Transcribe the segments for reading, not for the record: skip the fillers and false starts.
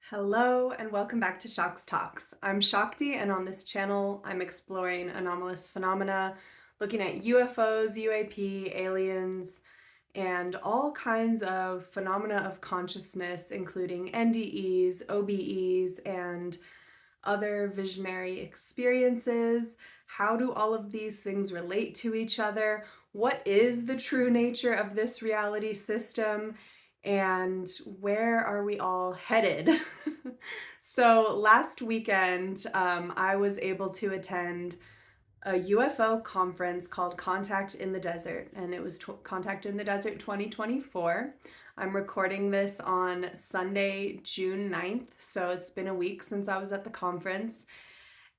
Hello and welcome back to Shock's Talks. I'm Shakti, and on this channel I'm exploring anomalous phenomena, looking at UFOs, UAP, aliens, and all kinds of phenomena of consciousness, including NDEs, OBEs, and other visionary experiences. How do all of these things relate to each other? What is the true nature of this reality system? And where are we all headed? So last weekend, I was able to attend a UFO conference called Contact in the Desert, and it was Contact in the Desert 2024. I'm recording this on Sunday, June 9th, so it's been a week since I was at the conference.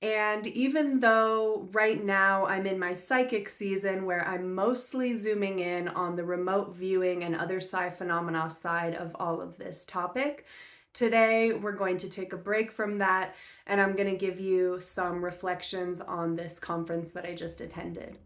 And even though right now I'm in my psychic season where I'm mostly zooming in on the remote viewing and other psi phenomena side of all of this topic, today we're going to take a break from that, and I'm going to give you some reflections on this conference that I just attended.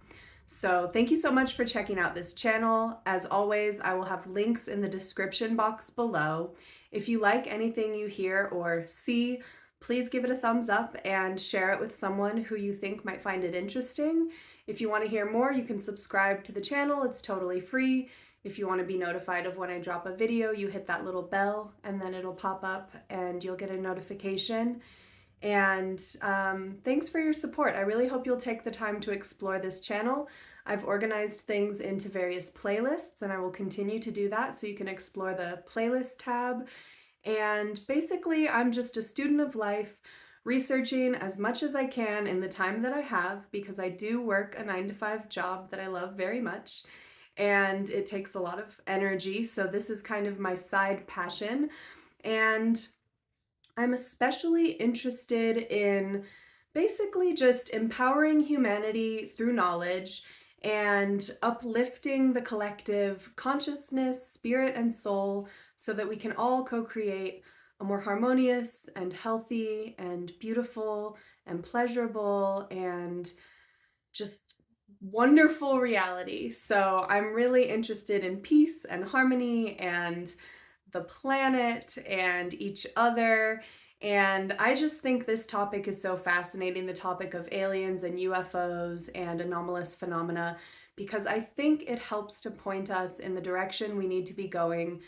So thank you so much for checking out this channel. As always, I will have links in the description box below. If you like anything you hear or see, please give it a thumbs up and share it with someone who you think might find it interesting. If you want to hear more, you can subscribe to the channel. It's totally free. If you want to be notified of when I drop a video, you hit that little bell and then it'll pop up and you'll get a notification. And thanks for your support. I really hope you'll take the time to explore this channel. I've organized things into various playlists, and I will continue to do that, so you can explore the playlist tab. And basically, I'm just a student of life, researching as much as I can in the time that I have, because I do work a 9-to-5 job that I love very much, and it takes a lot of energy. So this is kind of my side passion. And I'm especially interested in basically just empowering humanity through knowledge and uplifting the collective consciousness, spirit, and soul so that we can all co-create a more harmonious and healthy and beautiful and pleasurable and just wonderful reality. So I'm really interested in peace and harmony and the planet and each other. And I just think this topic is so fascinating, the topic of aliens and UFOs and anomalous phenomena, because I think it helps to point us in the direction we need to be going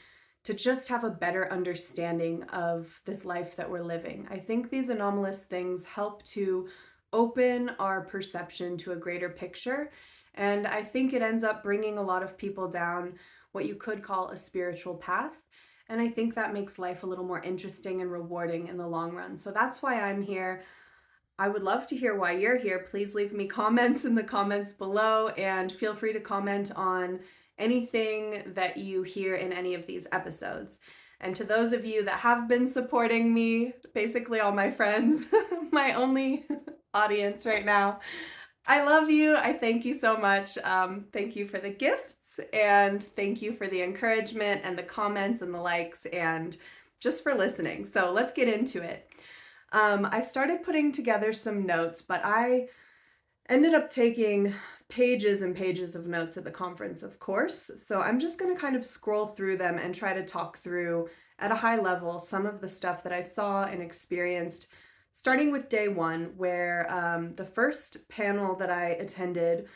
to just have a better understanding of this life that we're living. I think these anomalous things help to open our perception to a greater picture. And I think it ends up bringing a lot of people down what you could call a spiritual path. And I think that makes life a little more interesting and rewarding in the long run. So that's why I'm here. I would love to hear why you're here. Please leave me comments in the comments below, and feel free to comment on anything that you hear in any of these episodes. And to those of you that have been supporting me, basically all my friends, my only audience right now, I love you. I thank you so much. Thank you for the gifts, and thank you for the encouragement and the comments and the likes, and just for listening. So let's get into it. I started putting together some notes, but I ended up taking pages and pages of notes at the conference, of course. So I'm just going to kind of scroll through them and try to talk through at a high level some of the stuff that I saw and experienced, starting with day one, where the first panel that I attended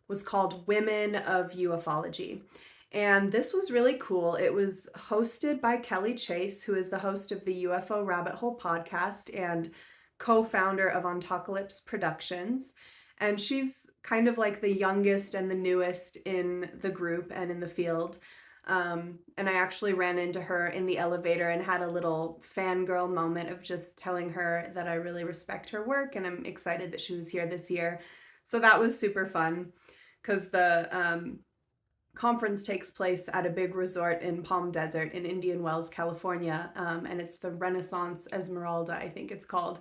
was called Women of Ufology. And this was really cool. It was hosted by Kelly Chase, who is the host of the UFO Rabbit Hole podcast and co-founder of Ontocalypse Productions. And she's kind of like the youngest and the newest in the group and in the field. And I actually ran into her in the elevator and had a little fangirl moment of just telling her that I really respect her work and I'm excited that she was here this year. So that was super fun, because the conference takes place at a big resort in Palm Desert in Indian Wells, California, and it's the Renaissance Esmeralda, I think it's called.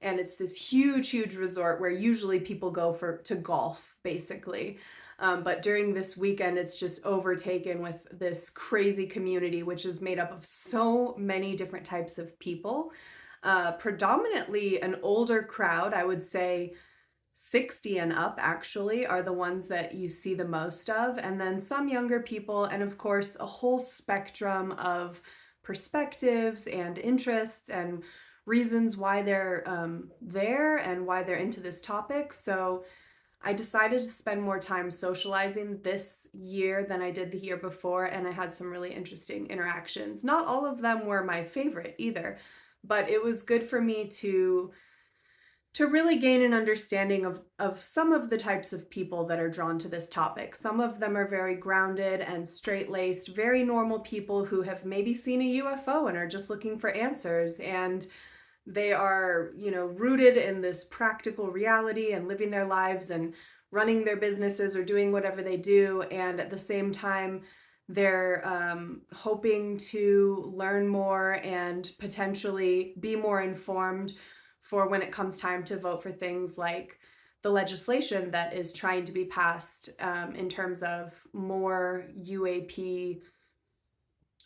And it's this huge, huge resort where usually people go to golf, basically. But during this weekend, it's just overtaken with this crazy community, which is made up of so many different types of people. Predominantly an older crowd, I would say 60 and up actually are the ones that you see the most of, and then some younger people, and of course a whole spectrum of perspectives and interests and reasons why they're there and why they're into this topic. So I decided to spend more time socializing this year than I did the year before, and I had some really interesting interactions. Not all of them were my favorite either, but it was good for me to really gain an understanding of some of the types of people that are drawn to this topic. Some of them are very grounded and straight-laced, very normal people who have maybe seen a UFO and are just looking for answers, and they are, rooted in this practical reality and living their lives and running their businesses or doing whatever they do. And at the same time, they're hoping to learn more and potentially be more informed for when it comes time to vote for things like the legislation that is trying to be passed in terms of more UAP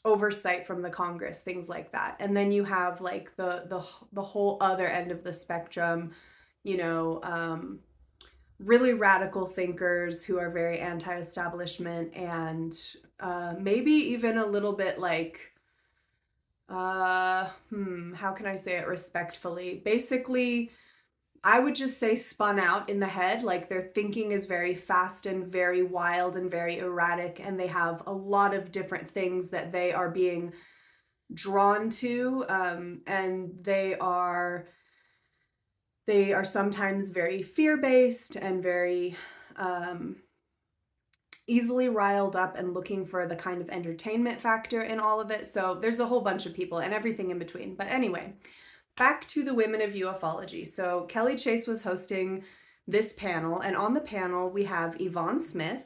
oversight from the Congress, things like that. And then you have like the whole other end of the spectrum, really radical thinkers who are very anti-establishment and maybe even a little bit like how can I say it respectfully? Basically, I would just say spun out in the head. Like their thinking is very fast and very wild and very erratic, and they have a lot of different things that they are being drawn to, and they are sometimes very fear-based and very easily riled up and looking for the kind of entertainment factor in all of it. So there's a whole bunch of people and everything in between. But anyway, back to the women of ufology. So Kelly Chase was hosting this panel, and on the panel we have Yvonne Smith.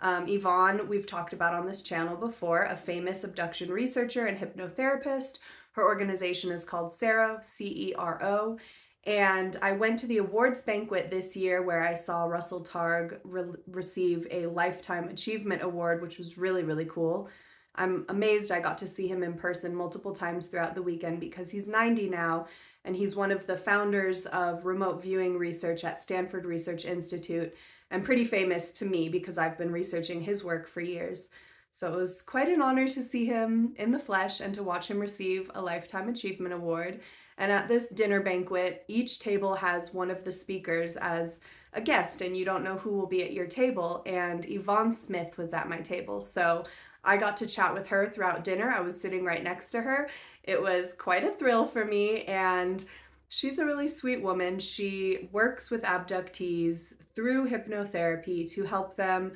Yvonne, we've talked about on this channel before, a famous abduction researcher and hypnotherapist. Her organization is called CERO, CERO. And I went to the awards banquet this year where I saw Russel Targ receive a Lifetime Achievement Award, which was really, really cool. I'm amazed I got to see him in person multiple times throughout the weekend because he's 90 now, and he's one of the founders of remote viewing research at Stanford Research Institute, and pretty famous to me because I've been researching his work for years. So it was quite an honor to see him in the flesh and to watch him receive a Lifetime Achievement Award. And at this dinner banquet, each table has one of the speakers as a guest, and you don't know who will be at your table. And Yvonne Smith was at my table. So I got to chat with her throughout dinner. I was sitting right next to her. It was quite a thrill for me, and she's a really sweet woman. She works with abductees through hypnotherapy to help them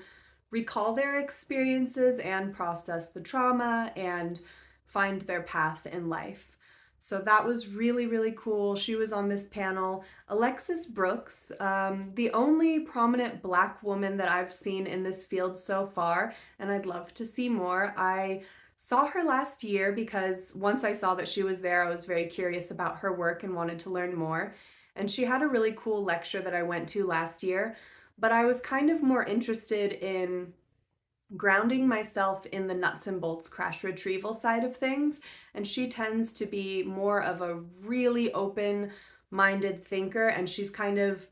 recall their experiences and process the trauma and find their path in life. So that was really, really cool. She was on this panel. Alexis Brooks, the only prominent Black woman that I've seen in this field so far, and I'd love to see more. I saw her last year because once I saw that she was there, I was very curious about her work and wanted to learn more. And she had a really cool lecture that I went to last year, but I was kind of more interested in grounding myself in the nuts and bolts crash retrieval side of things, and she tends to be more of a really open-minded thinker, and she's kind of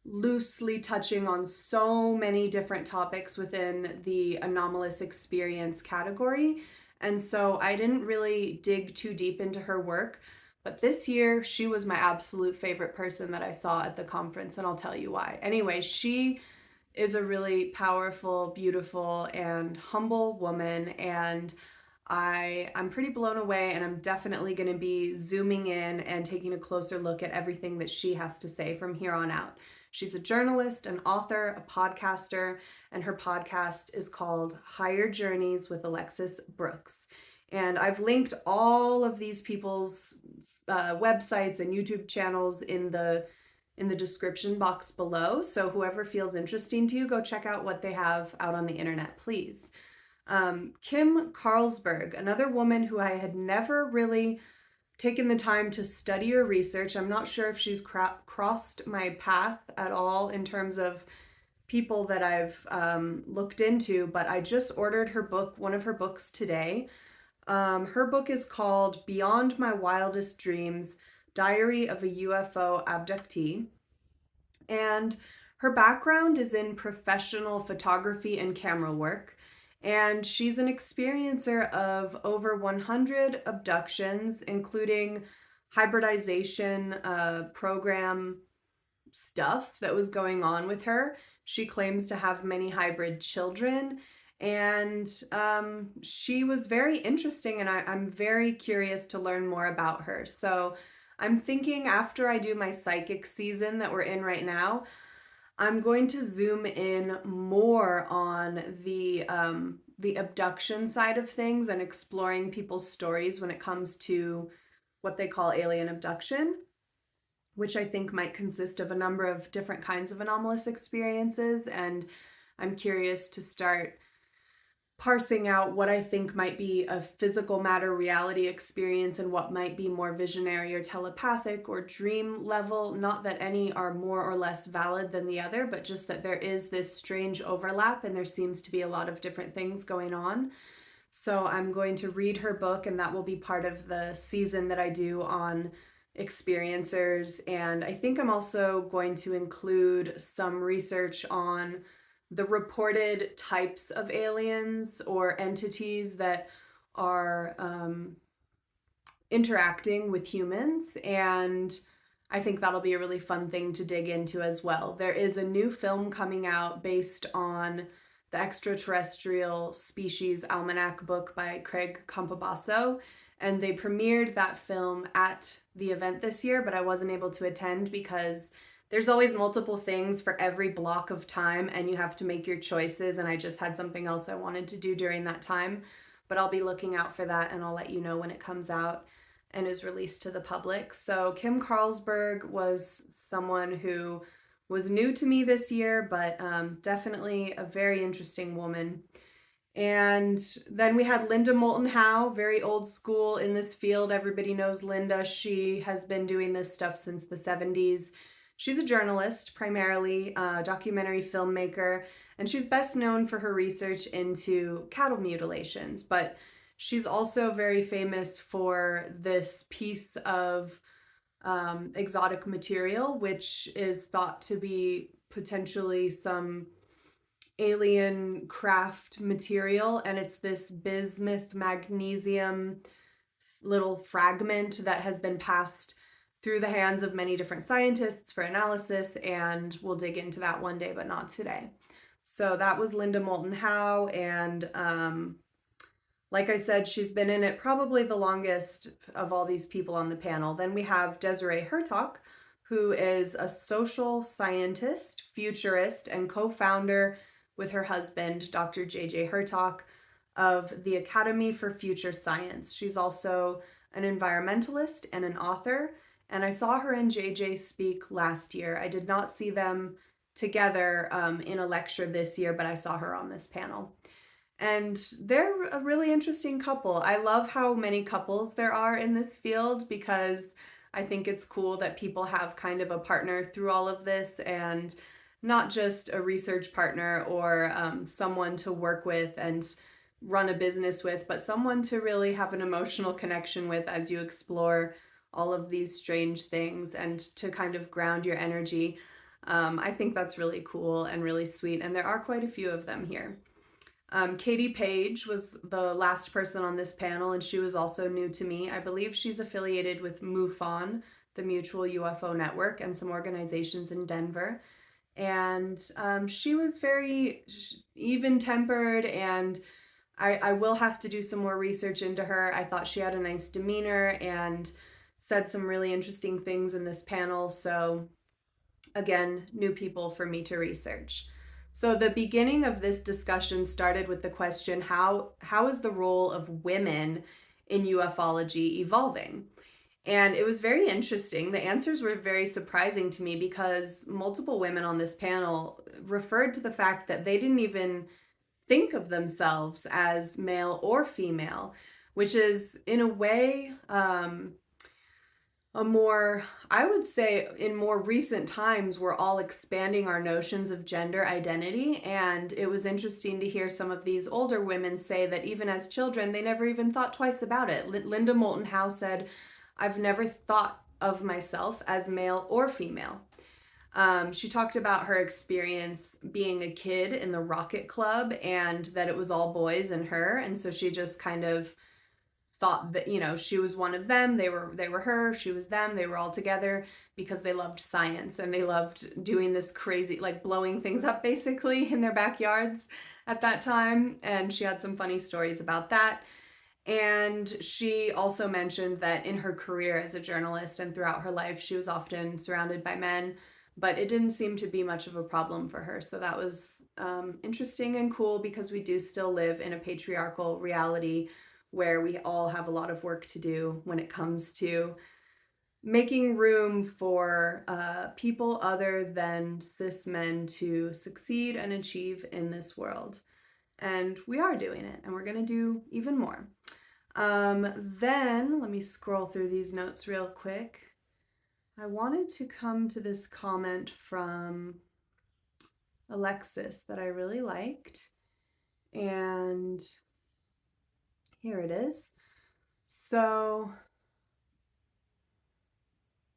loosely touching on so many different topics within the anomalous experience category. And so I didn't really dig too deep into her work, but this year she was my absolute favorite person that I saw at the conference, and I'll tell you why. Anyway, she is a really powerful, beautiful, and humble woman, and I'm pretty blown away, and I'm definitely going to be zooming in and taking a closer look at everything that she has to say from here on out. She's a journalist, an author, a podcaster, and her podcast is called Higher Journeys with Alexis Brooks. And I've linked all of these people's websites and YouTube channels in the description box below. So whoever feels interesting to you, go check out what they have out on the internet, please. Kim Carlsberg, another woman who I had never really taken the time to study or research. I'm not sure if she's crossed my path at all in terms of people that I've looked into, but I just ordered her book, one of her books today. Her book is called Beyond My Wildest Dreams, Diary of a UFO Abductee. And her background is in professional photography and camera work. And she's an experiencer of over 100 abductions, including hybridization program stuff that was going on with her. She claims to have many hybrid children, and she was very interesting, and I'm very curious to learn more about her. So I'm thinking after I do my psychic season that we're in right now, I'm going to zoom in more on the abduction side of things and exploring people's stories when it comes to what they call alien abduction, which I think might consist of a number of different kinds of anomalous experiences. And I'm curious to start parsing out what I think might be a physical matter reality experience and what might be more visionary or telepathic or dream level. Not that any are more or less valid than the other, but just that there is this strange overlap and there seems to be a lot of different things going on. So I'm going to read her book, and that will be part of the season that I do on experiencers. And I think I'm also going to include some research on the reported types of aliens or entities that are interacting with humans. And I think that'll be a really fun thing to dig into as well. There is a new film coming out based on the Extraterrestrial Species Almanac book by Craig Campobasso, and they premiered that film at the event this year, but I wasn't able to attend because there's always multiple things for every block of time and you have to make your choices, and I just had something else I wanted to do during that time. But I'll be looking out for that, and I'll let you know when it comes out and is released to the public. So Kim Carlsberg was someone who was new to me this year, but definitely a very interesting woman. And then we had Linda Moulton Howe, very old school in this field. Everybody knows Linda. She has been doing this stuff since the 70s. She's a journalist, primarily a documentary filmmaker, and she's best known for her research into cattle mutilations. But she's also very famous for this piece of exotic material, which is thought to be potentially some alien craft material, and it's this bismuth magnesium little fragment that has been passed through the hands of many different scientists for analysis, and we'll dig into that one day, but not today. So that was Linda Moulton Howe, and like I said, she's been in it probably the longest of all these people on the panel. Then we have Desiree Hurtak, who is a social scientist, futurist, and co-founder with her husband, Dr. J.J. Hurtak, of the Academy for Future Science. She's also an environmentalist and an author, and I saw her and JJ speak last year. I did not see them together in a lecture this year, but I saw her on this panel. And they're a really interesting couple. I love how many couples there are in this field because I think it's cool that people have kind of a partner through all of this, and not just a research partner or someone to work with and run a business with, but someone to really have an emotional connection with as you explore all of these strange things and to kind of ground your energy. I think that's really cool and really sweet, and there are quite a few of them here. Paige was the last person on this panel, and she was also new to me. I believe she's affiliated with MUFON, the Mutual UFO Network, and some organizations in Denver. And she was very even-tempered, and I will have to do some more research into her. I thought she had a nice demeanor and said some really interesting things in this panel. So again, new people for me to research. So the beginning of this discussion started with the question, how is the role of women in ufology evolving? And it was very interesting. The answers were very surprising to me because multiple women on this panel referred to the fact that they didn't even think of themselves as male or female, which is in a way I would say in more recent times, we're all expanding our notions of gender identity. And it was interesting to hear some of these older women say that even as children, they never even thought twice about it. Linda Moulton Howe said, "I've never thought of myself as male or female." She talked about her experience being a kid in the Rocket Club and that it was all boys and her. And so she just kind of thought that, you know, she was one of them. They were her, she was them. They were all together because they loved science and they loved doing this crazy, like blowing things up basically in their backyards at that time. And she had some funny stories about that. And she also mentioned that in her career as a journalist and throughout her life, she was often surrounded by men, but it didn't seem to be much of a problem for her. So that was interesting and cool because we do still live in a patriarchal reality where we all have a lot of work to do when it comes to making room for people other than cis men to succeed and achieve in this world. And we are doing it, and we're going to do even more. Then let me scroll through these notes real quick. I wanted to come to this comment from Alexis that I really liked. And here it is. So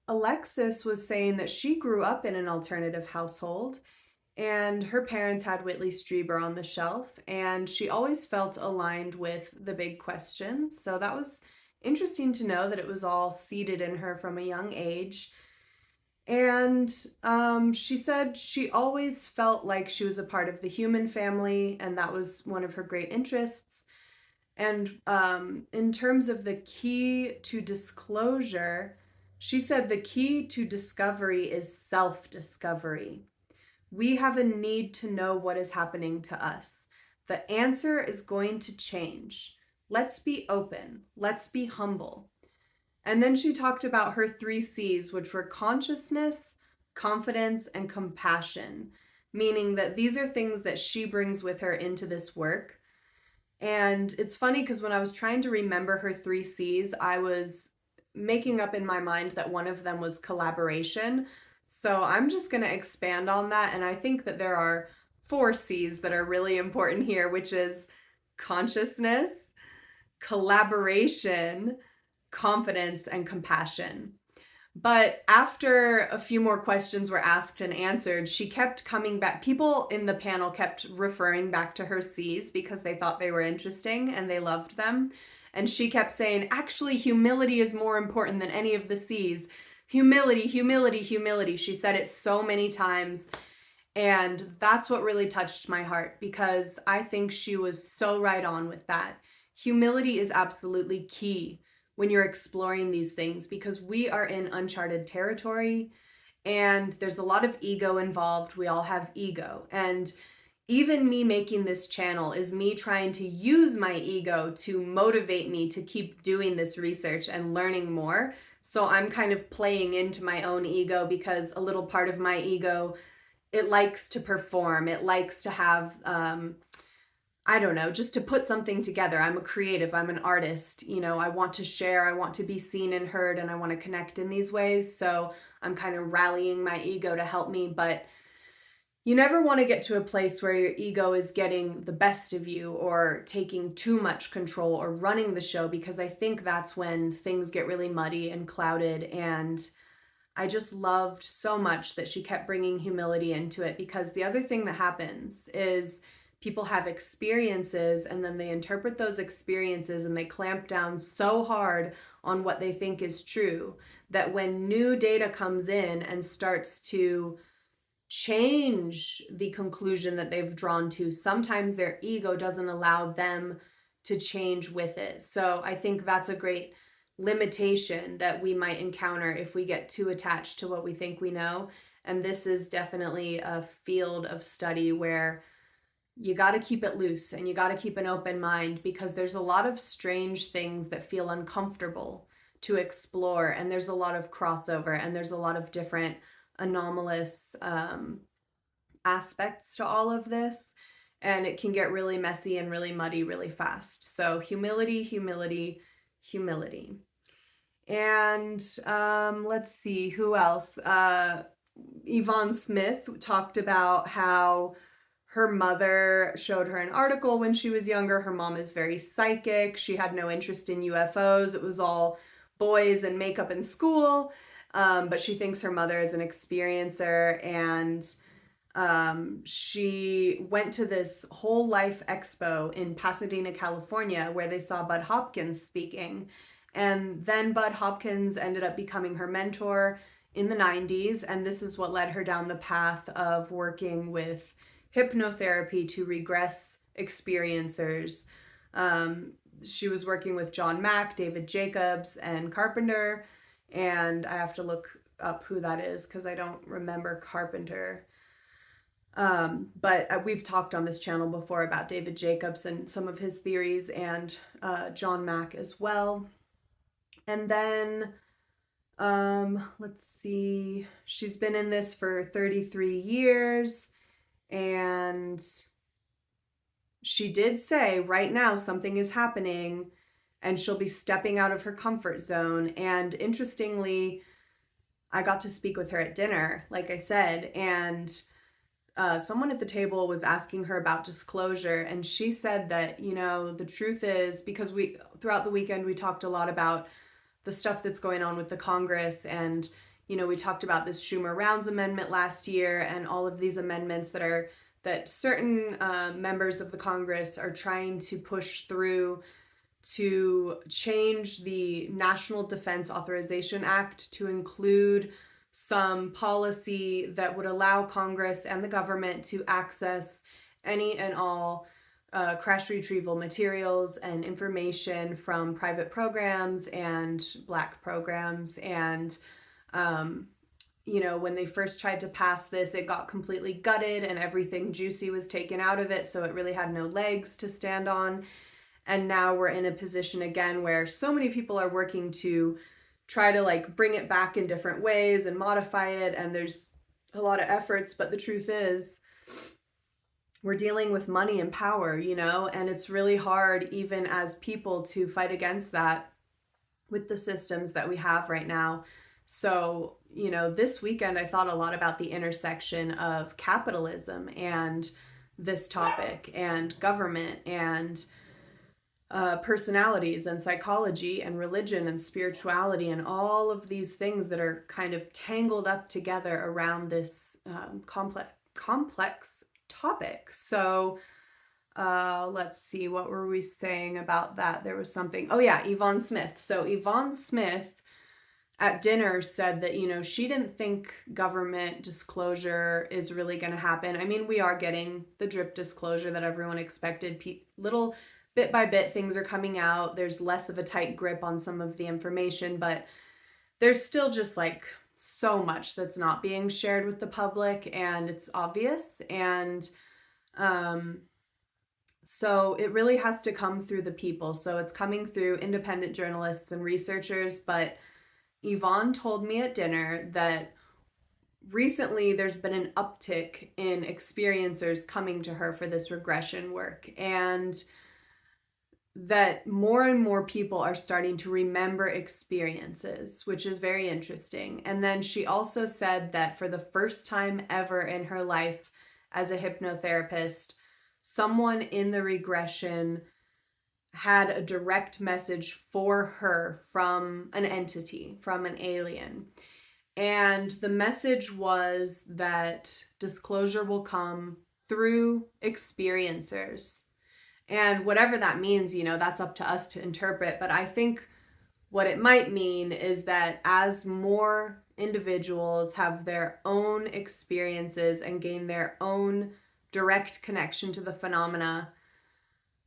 Alexis was saying that she grew up in an alternative household and her parents had Whitley Strieber on the shelf, and she always felt aligned with the big questions. So that was interesting to know that it was all seeded in her from a young age. And she said she always felt like she was a part of the human family, and that was one of her great interests. And in terms of the key to disclosure, she said the key to discovery is self-discovery. We have a need to know what is happening to us. The answer is going to change. Let's be open. Let's be humble. And then she talked about her 3 C's, which were consciousness, confidence, and compassion, meaning that these are things that she brings with her into this work. And it's funny because when I was trying to remember her 3 C's, I was making up in my mind that one of them was collaboration. So I'm just going to expand on that. And I think that there are 4 C's that are really important here, which is consciousness, collaboration, confidence, and compassion. But after a few more questions were asked and answered, she kept coming back. People in the panel kept referring back to her C's because they thought they were interesting and they loved them. And she kept saying, actually, humility is more important than any of the C's. Humility, humility, humility. She said it so many times. And that's what really touched my heart because I think she was so right on with that. Humility is absolutely key when you're exploring these things because we are in uncharted territory and there's a lot of ego involved. We all have ego. And even me making this channel is me trying to use my ego to motivate me to keep doing this research and learning more. So I'm kind of playing into my own ego because a little part of my ego, it likes to perform. It likes to have, I don't know, just to put something together. I'm a creative, I'm an artist, you know, I want to share, I want to be seen and heard, and I want to connect in these ways. So I'm kind of rallying my ego to help me, but you never want to get to a place where your ego is getting the best of you or taking too much control or running the show, because I think that's when things get really muddy and clouded. And I just loved so much that she kept bringing humility into it, because the other thing that happens is people have experiences and then they interpret those experiences and they clamp down so hard on what they think is true that when new data comes in and starts to change the conclusion that they've drawn to, sometimes their ego doesn't allow them to change with it. So I think that's a great limitation that we might encounter if we get too attached to what we think we know. And this is definitely a field of study where you got to keep it loose and you got to keep an open mind, because there's a lot of strange things that feel uncomfortable to explore, and there's a lot of crossover, and there's a lot of different anomalous aspects to all of this, and it can get really messy and really muddy really fast. So humility, humility, humility. And let's see, who else? Yvonne Smith talked about how her mother showed her an article when she was younger. Her mom is very psychic. She had no interest in UFOs. It was all boys and makeup in school. But she thinks her mother is an experiencer, and she went to this whole life expo in Pasadena, California, where they saw Bud Hopkins speaking. And then Bud Hopkins ended up becoming her mentor in the 90s. And this is what led her down the path of working with hypnotherapy to regress experiencers. She was working with John Mack, David Jacobs, and Carpenter. And I have to look up who that is because I don't remember Carpenter. But we've talked on this channel before about David Jacobs and some of his theories, and John Mack as well. And then, let's see, she's been in this for 33 years, and she did say right now something is happening and she'll be stepping out of her comfort zone. And interestingly, I got to speak with her at dinner, like I said, and someone at the table was asking her about disclosure, and she said that, you know, the truth is, because throughout the weekend we talked a lot about the stuff that's going on with the Congress, and, you know, we talked about this Schumer-Rounds amendment last year and all of these amendments that certain members of the Congress are trying to push through to change the National Defense Authorization Act to include some policy that would allow Congress and the government to access any and all crash retrieval materials and information from private programs and Black programs. And, you know, when they first tried to pass this, it got completely gutted and everything juicy was taken out of it. So it really had no legs to stand on. And now we're in a position again where so many people are working to try to like bring it back in different ways and modify it. And there's a lot of efforts, but the truth is we're dealing with money and power, you know, and it's really hard even as people to fight against that with the systems that we have right now. So, you know, this weekend I thought a lot about the intersection of capitalism and this topic and government and personalities and psychology and religion and spirituality and all of these things that are kind of tangled up together around this complex topic. So let's see, what were we saying about that? There was something. Oh yeah, Yvonne Smith. So Yvonne Smith at dinner said that, you know, she didn't think government disclosure is really going to happen. I mean, we are getting the drip disclosure that everyone expected. Little bit by bit, things are coming out. There's less of a tight grip on some of the information, but there's still just like so much that's not being shared with the public, and it's obvious. And so it really has to come through the people. So it's coming through independent journalists and researchers. But Yvonne told me at dinner that recently there's been an uptick in experiencers coming to her for this regression work, and that more and more people are starting to remember experiences, which is very interesting. And then she also said that for the first time ever in her life as a hypnotherapist, someone in the regression had a direct message for her from an entity, from an alien. And the message was that disclosure will come through experiencers. And whatever that means, you know, that's up to us to interpret. But I think what it might mean is that as more individuals have their own experiences and gain their own direct connection to the phenomena,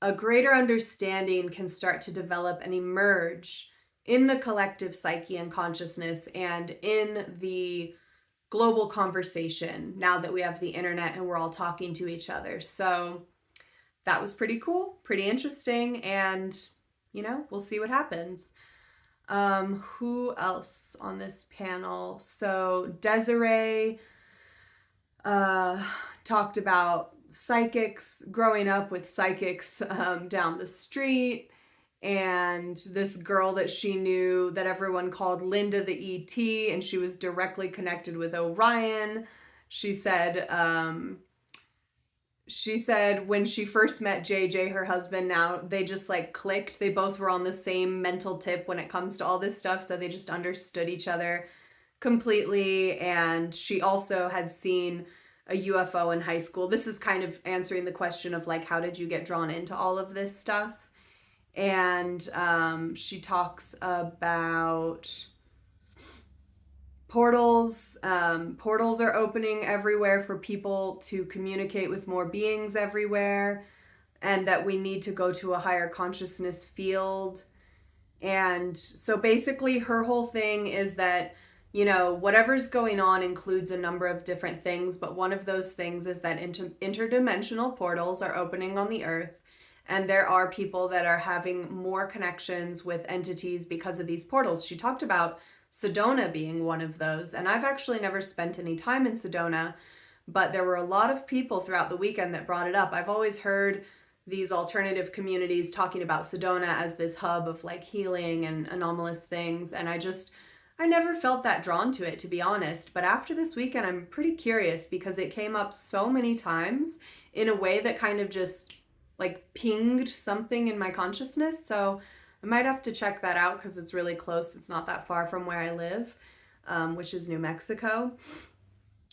a greater understanding can start to develop and emerge in the collective psyche and consciousness and in the global conversation now that we have the internet and we're all talking to each other. So that was pretty cool, pretty interesting, and, you know, we'll see what happens. Who else on this panel? So Desiree talked about psychics, growing up with psychics down the street, and this girl that she knew that everyone called Linda the ET, and she was directly connected with Orion. She said when she first met JJ, her husband, now they just like clicked. They both were on the same mental tip when it comes to all this stuff. So they just understood each other completely. And she also had seen a UFO in high school. This is kind of answering the question of like, how did you get drawn into all of this stuff? And she talks about portals. Portals are opening everywhere for people to communicate with more beings everywhere, and that we need to go to a higher consciousness field. And so basically her whole thing is that, you know, whatever's going on includes a number of different things, but one of those things is that interdimensional portals are opening on the earth, and there are people that are having more connections with entities because of these portals. She talked about Sedona being one of those, and I've actually never spent any time in Sedona, but there were a lot of people throughout the weekend that brought it up. I've always heard these alternative communities talking about Sedona as this hub of like healing and anomalous things, and I never felt that drawn to it, to be honest. But after this weekend, I'm pretty curious because it came up so many times in a way that kind of just like pinged something in my consciousness. So I might have to check that out because it's really close. It's not that far from where I live, which is New Mexico.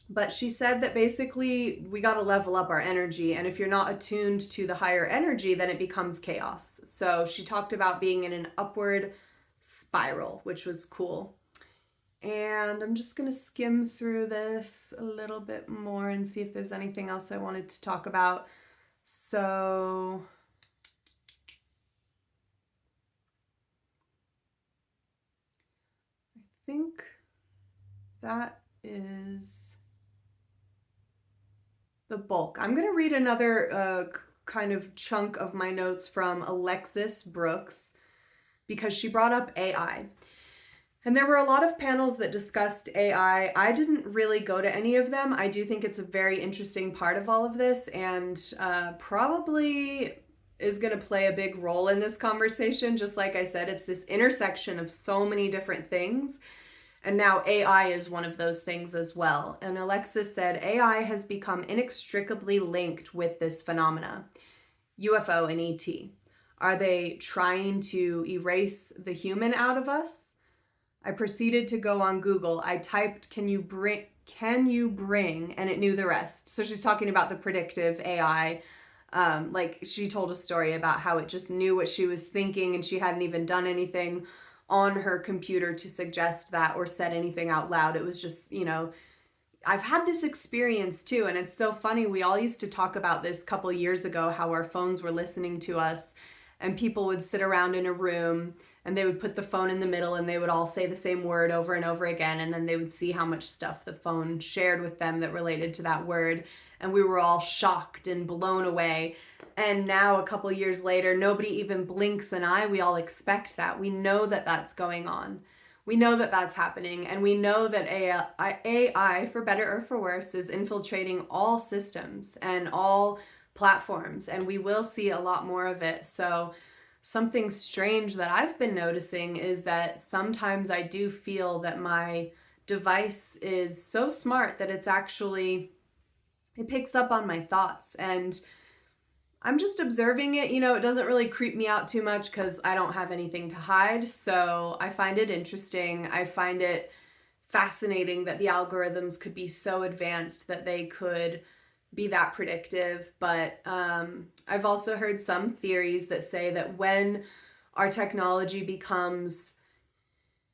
But she said that basically we got to level up our energy. And if you're not attuned to the higher energy, then it becomes chaos. So she talked about being in an upward spiral, which was cool. And I'm just going to skim through this a little bit more and see if there's anything else I wanted to talk about. So I think that is the bulk. I'm going to read another kind of chunk of my notes from Alexis Brooks because she brought up AI. And there were a lot of panels that discussed AI. I didn't really go to any of them. I do think it's a very interesting part of all of this, and probably is going to play a big role in this conversation. Just like I said, it's this intersection of so many different things. And now AI is one of those things as well. And Alexis said, AI has become inextricably linked with this phenomena, UFO and ET. Are they trying to erase the human out of us? I proceeded to go on Google. I typed, can you bring, and it knew the rest. So she's talking about the predictive AI. Like she told a story about how it just knew what she was thinking and she hadn't even done anything on her computer to suggest that or said anything out loud. It was just, you know, I've had this experience too. And it's so funny. We all used to talk about this a couple years ago, how our phones were listening to us, and people would sit around in a room and they would put the phone in the middle and they would all say the same word over and over again. And then they would see how much stuff the phone shared with them that related to that word. And we were all shocked and blown away. And now a couple years later, nobody even blinks an eye. We all expect that. We know that that's going on. We know that that's happening. And we know that AI, for better or for worse, is infiltrating all systems and all platforms. And we will see a lot more of it. So something strange that I've been noticing is that sometimes I do feel that my device is so smart that it picks up on my thoughts, and I'm just observing it. You know, it doesn't really creep me out too much because I don't have anything to hide. So I find it interesting. I find it fascinating that the algorithms could be so advanced that they could be that predictive. But I've also heard some theories that say that when our technology becomes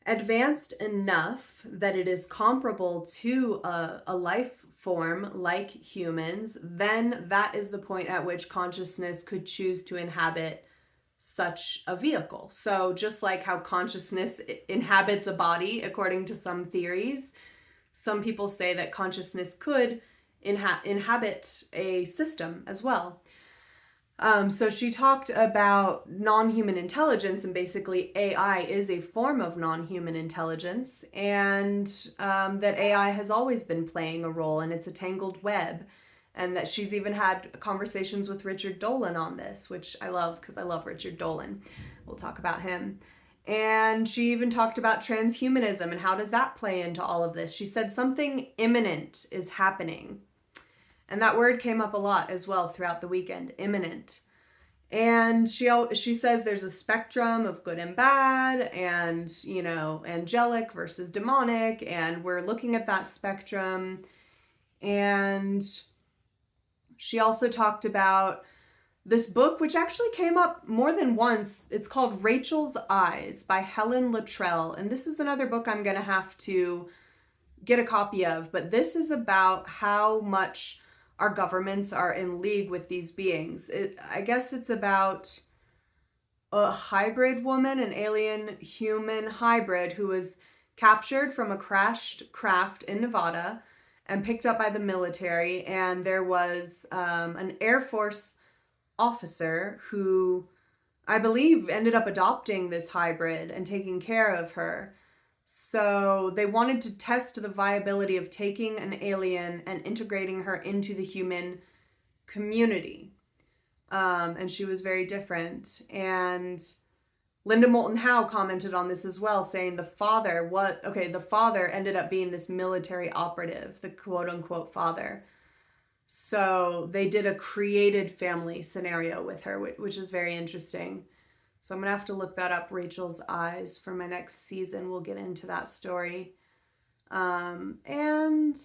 advanced enough that it is comparable to a life form like humans, then that is the point at which consciousness could choose to inhabit such a vehicle. So just like how consciousness inhabits a body, according to some theories, some people say that consciousness could inhabit a system as well. So she talked about non-human intelligence, and basically AI is a form of non-human intelligence, and that AI has always been playing a role, and it's a tangled web, and that she's even had conversations with Richard Dolan on this, which I love because I love Richard Dolan. We'll talk about him. And she even talked about transhumanism and how does that play into all of this. She said something imminent is happening. And that word came up a lot as well throughout the weekend, imminent. And she says there's a spectrum of good and bad, and, you know, angelic versus demonic, and we're looking at that spectrum. And she also talked about this book, which actually came up more than once. It's called Rachel's Eyes by Helen Luttrell. And this is another book I'm going to have to get a copy of. But this is about how much our governments are in league with these beings. I guess it's about a hybrid woman, an alien human hybrid who was captured from a crashed craft in Nevada and picked up by the military. And there was an Air Force officer who I believe ended up adopting this hybrid and taking care of her. So they wanted to test the viability of taking an alien and integrating her into the human community. And she was very different. And Linda Moulton Howe commented on this as well, saying the father ended up being this military operative, the quote unquote father. So they did a created family scenario with her, which is very interesting. So I'm going to have to look that up, Rachel's Eyes, for my next season. We'll get into that story. And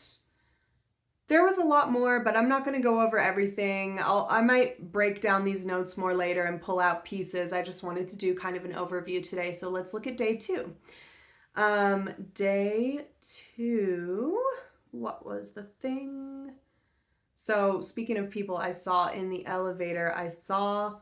there was a lot more, but I'm not going to go over everything. I might break down these notes more later and pull out pieces. I just wanted to do kind of an overview today. So let's look at day 2. Day 2, what was the thing? So speaking of people I saw in the elevator, I saw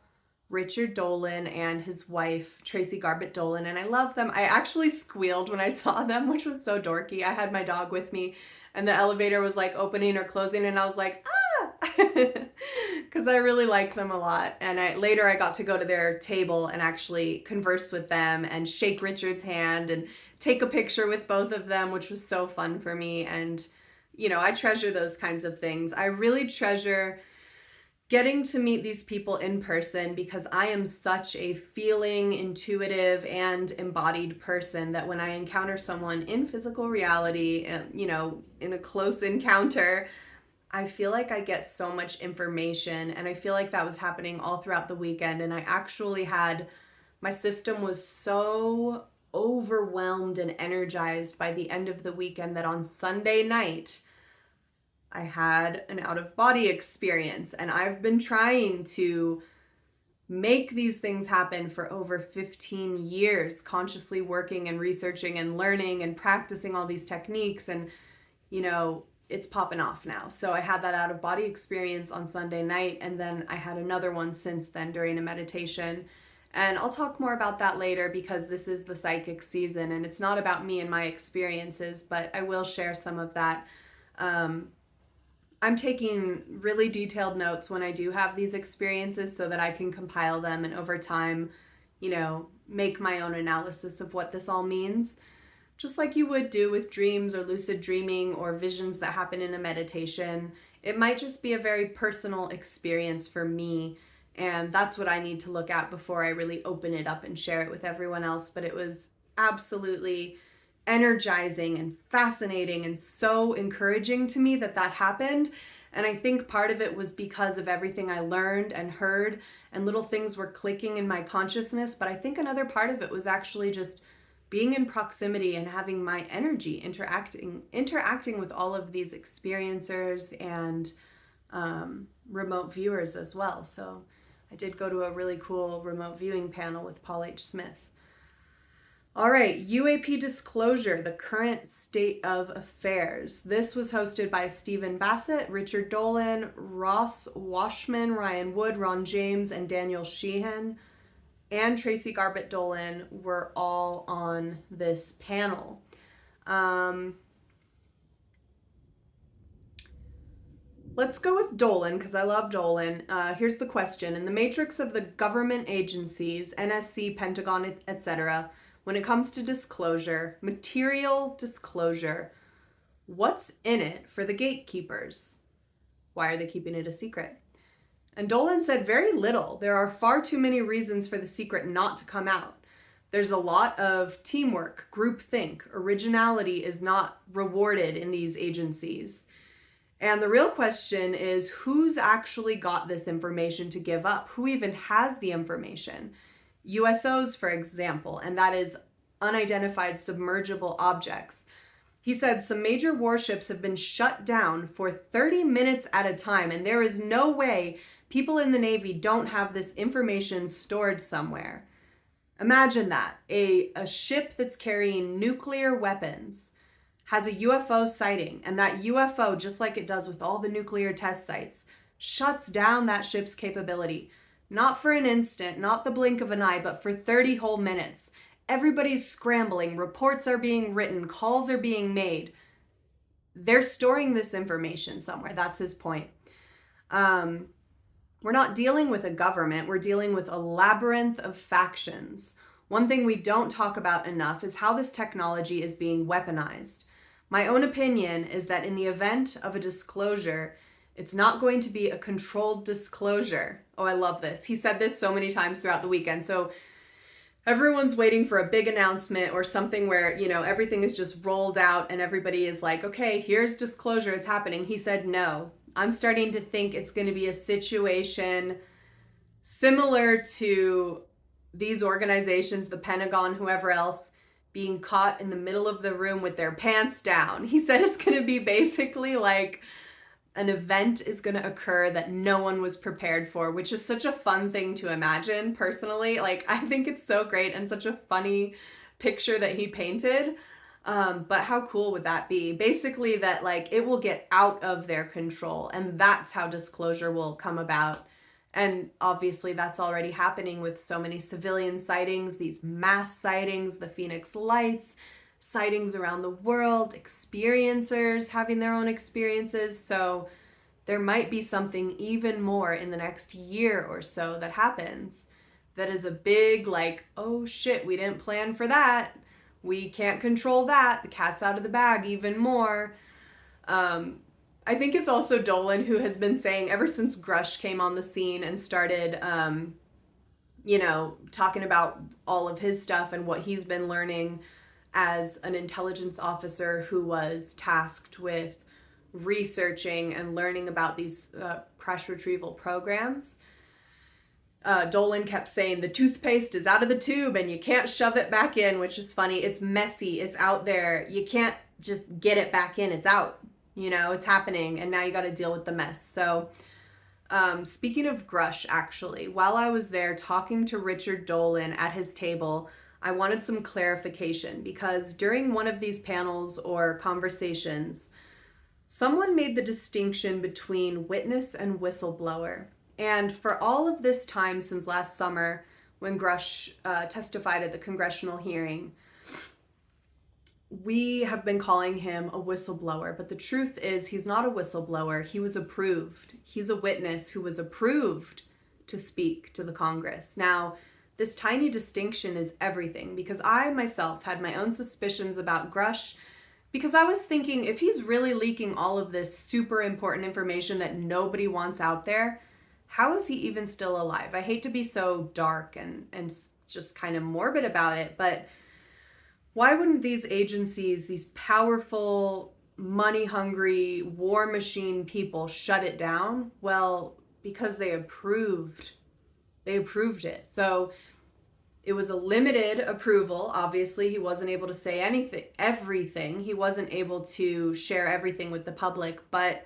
Richard Dolan and his wife, Tracey Garbutt Dolan, and I love them. I actually squealed when I saw them, which was so dorky. I had my dog with me, and the elevator was like opening or closing, and I was like, ah! Because I really like them a lot. And later I got to go to their table and actually converse with them and shake Richard's hand and take a picture with both of them, which was so fun for me. And, you know, I treasure those kinds of things. I really treasure getting to meet these people in person because I am such a feeling, intuitive, and embodied person that when I encounter someone in physical reality, you know, in a close encounter, I feel like I get so much information. And I feel like that was happening all throughout the weekend. And I actually my system was so overwhelmed and energized by the end of the weekend that on Sunday night, I had an out-of-body experience, and I've been trying to make these things happen for over 15 years, consciously working and researching and learning and practicing all these techniques, and, you know, it's popping off now. So I had that out-of-body experience on Sunday night, and then I had another one since then during a meditation. And I'll talk more about that later because this is the psychic season, and it's not about me and my experiences, but I will share some of that. I'm taking really detailed notes when I do have these experiences so that I can compile them and over time, you know, make my own analysis of what this all means. Just like you would do with dreams or lucid dreaming or visions that happen in a meditation. It might just be a very personal experience for me, and that's what I need to look at before I really open it up and share it with everyone else. But it was absolutely energizing and fascinating and so encouraging to me that happened. And I think part of it was because of everything I learned and heard, and little things were clicking in my consciousness. But I think another part of it was actually just being in proximity and having my energy interacting with all of these experiencers and remote viewers as well. So I did go to a really cool remote viewing panel with Paul H. Smith. All right, UAP Disclosure, the current state of affairs. This was hosted by Stephen Bassett, Richard Dolan, Ross Washman, Ryan Wood, Ron James, and Daniel Sheehan, and Tracey Garbutt Dolan were all on this panel. Let's go with Dolan because I love Dolan. Here's the question. In the matrix of the government agencies, NSC, Pentagon, etc., when it comes to disclosure, material disclosure, what's in it for the gatekeepers? Why are they keeping it a secret? And Dolan said very little. There are far too many reasons for the secret not to come out. There's a lot of teamwork, groupthink, originality is not rewarded in these agencies. And the real question is, who's actually got this information to give up? Who even has the information? USOs, for example, and that is unidentified submergible objects. He said some major warships have been shut down for 30 minutes at a time, and there is no way people in the Navy don't have this information stored somewhere. Imagine that. A ship that's carrying nuclear weapons has a UFO sighting, and that UFO, just like it does with all the nuclear test sites, shuts down that ship's capability. Not for an instant, not the blink of an eye, but for 30 whole minutes. Everybody's scrambling, reports are being written, calls are being made. They're storing this information somewhere. That's his point. We're not dealing with a government, we're dealing with a labyrinth of factions. One thing we don't talk about enough is how this technology is being weaponized. My own opinion is that in the event of a disclosure, it's not going to be a controlled disclosure. Oh, I love this. He said this so many times throughout the weekend. So everyone's waiting for a big announcement or something where, everything is just rolled out and everybody is like, okay, here's disclosure, it's happening. He said, no, I'm starting to think it's going to be a situation similar to these organizations, the Pentagon, whoever else, being caught in the middle of the room with their pants down. He said it's going to be basically like an event is going to occur that no one was prepared for, which is such a fun thing to imagine personally. Like, I think it's so great and such a funny picture that he painted. But how cool would that be? Basically that like it will get out of their control, and that's how disclosure will come about. And obviously that's already happening with so many civilian sightings, these mass sightings, the Phoenix Lights, sightings around the world, experiencers having their own experiences. So there might be something even more in the next year or so that happens that is a big like, oh shit, we didn't plan for that. We can't control that. The cat's out of the bag even more. I think it's also Dolan who has been saying ever since Grusch came on the scene and started, talking about all of his stuff and what he's been learning as an intelligence officer who was tasked with researching and learning about these crash retrieval programs. Dolan kept saying the toothpaste is out of the tube and you can't shove it back in, which is funny. It's messy. It's out there. You can't just get it back in. It's out. It's happening, and now you got to deal with the mess. So speaking of Grusch, actually, while I was there talking to Richard Dolan at his table, I wanted some clarification because during one of these panels or conversations, someone made the distinction between witness and whistleblower. And for all of this time since last summer, when Grusch testified at the congressional hearing, we have been calling him a whistleblower, but the truth is he's not a whistleblower. He was approved. He's a witness who was approved to speak to the Congress. Now, this tiny distinction is everything because I myself had my own suspicions about Grusch because I was thinking if he's really leaking all of this super important information that nobody wants out there, how is he even still alive? I hate to be so dark and just kind of morbid about it, but why wouldn't these agencies, these powerful, money-hungry, war machine people shut it down? Well, because they approved it. So it was a limited approval. Obviously, he wasn't able to say everything. He wasn't able to share everything with the public, but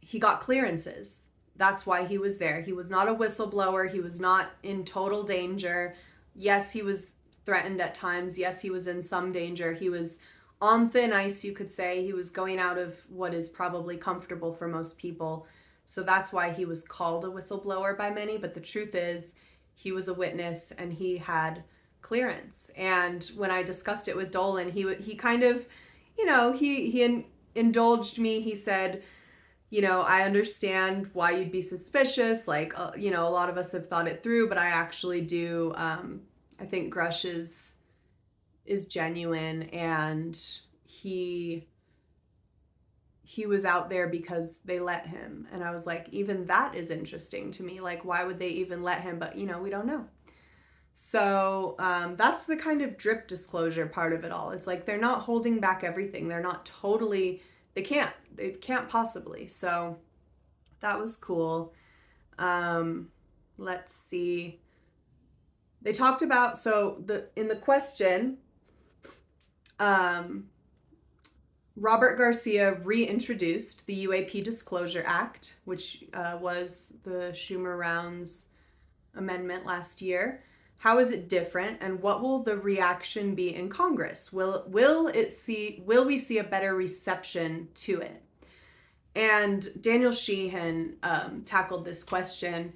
he got clearances. That's why he was there. He was not a whistleblower. He was not in total danger. Yes, he was threatened at times. Yes, he was in some danger. He was on thin ice, you could say. He was going out of what is probably comfortable for most people. So that's why he was called a whistleblower by many. But the truth is, he was a witness and he had clearance. And when I discussed it with Dolan, he kind of, he indulged me. He said, I understand why you'd be suspicious. Like, a lot of us have thought it through, but I actually do. I think Grusch is genuine, and he was out there because they let him. And I was like, even that is interesting to me. Like, why would they even let him? But, we don't know. So that's the kind of drip disclosure part of it all. It's like they're not holding back everything. They're not totally They can't possibly. So that was cool. Let's see. They talked about, in the question, Robert Garcia reintroduced the UAP Disclosure Act, which was the Schumer-Rounds amendment last year. How is it different, and what will the reaction be in Congress? Will we see a better reception to it? And Daniel Sheehan tackled this question.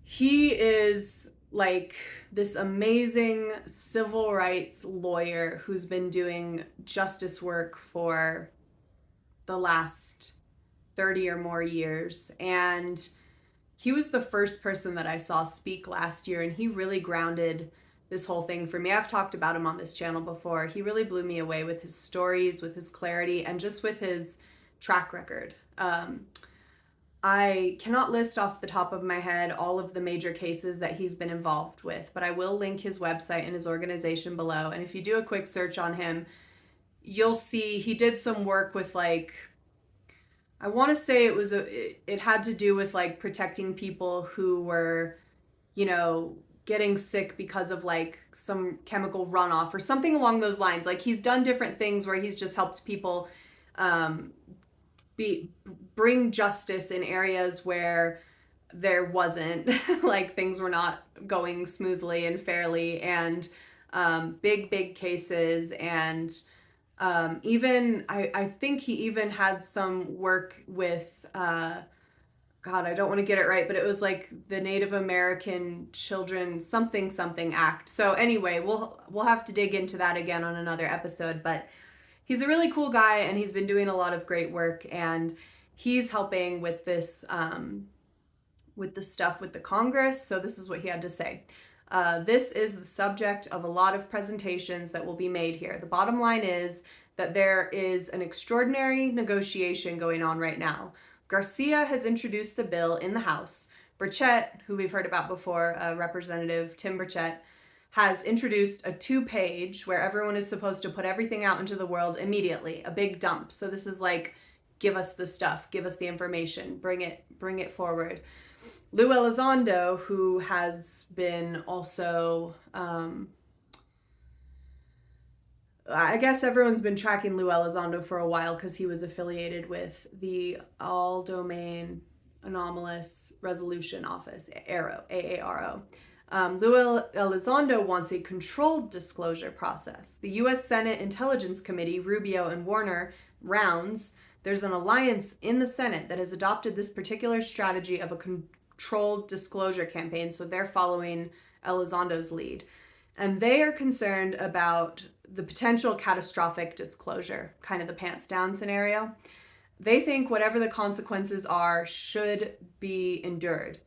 He is like this amazing civil rights lawyer who's been doing justice work for the last 30 or more years. And he was the first person that I saw speak last year, and he really grounded this whole thing for me. I've talked about him on this channel before. He really blew me away with his stories, with his clarity, and just with his track record. I cannot list off the top of my head all of the major cases that he's been involved with, but I will link his website and his organization below. And if you do a quick search on him, you'll see he did some work with, like, I want to say it had to do with like protecting people who were, getting sick because of like some chemical runoff or something along those lines. Like, he's done different things where he's just helped people bring justice in areas where there wasn't, like, things were not going smoothly and fairly, and big cases. And even I think he even had some work with God, I don't want to get it right, but it was like the Native American Children something Act. So anyway, we'll have to dig into that again on another episode, but he's a really cool guy, and he's been doing a lot of great work, and he's helping with this, with the stuff with the Congress. So this is what he had to say. This is the subject of a lot of presentations that will be made here. The bottom line is that there is an extraordinary negotiation going on right now. Garcia has introduced the bill in the House. Burchett, who we've heard about before, Representative Tim Burchett, has introduced a 2-page where everyone is supposed to put everything out into the world immediately, a big dump. So this is like, give us the stuff, give us the information, bring it forward. Lou Elizondo, who has been also, I guess everyone's been tracking Lou Elizondo for a while because he was affiliated with the All Domain Anomalous Resolution Office, AARO. Lou Elizondo wants a controlled disclosure process. The U.S. Senate Intelligence Committee, Rubio and Warner rounds, there's an alliance in the Senate that has adopted this particular strategy of a controlled disclosure campaign, so they're following Elizondo's lead. And they are concerned about the potential catastrophic disclosure, kind of the pants down scenario. They think whatever the consequences are should be endured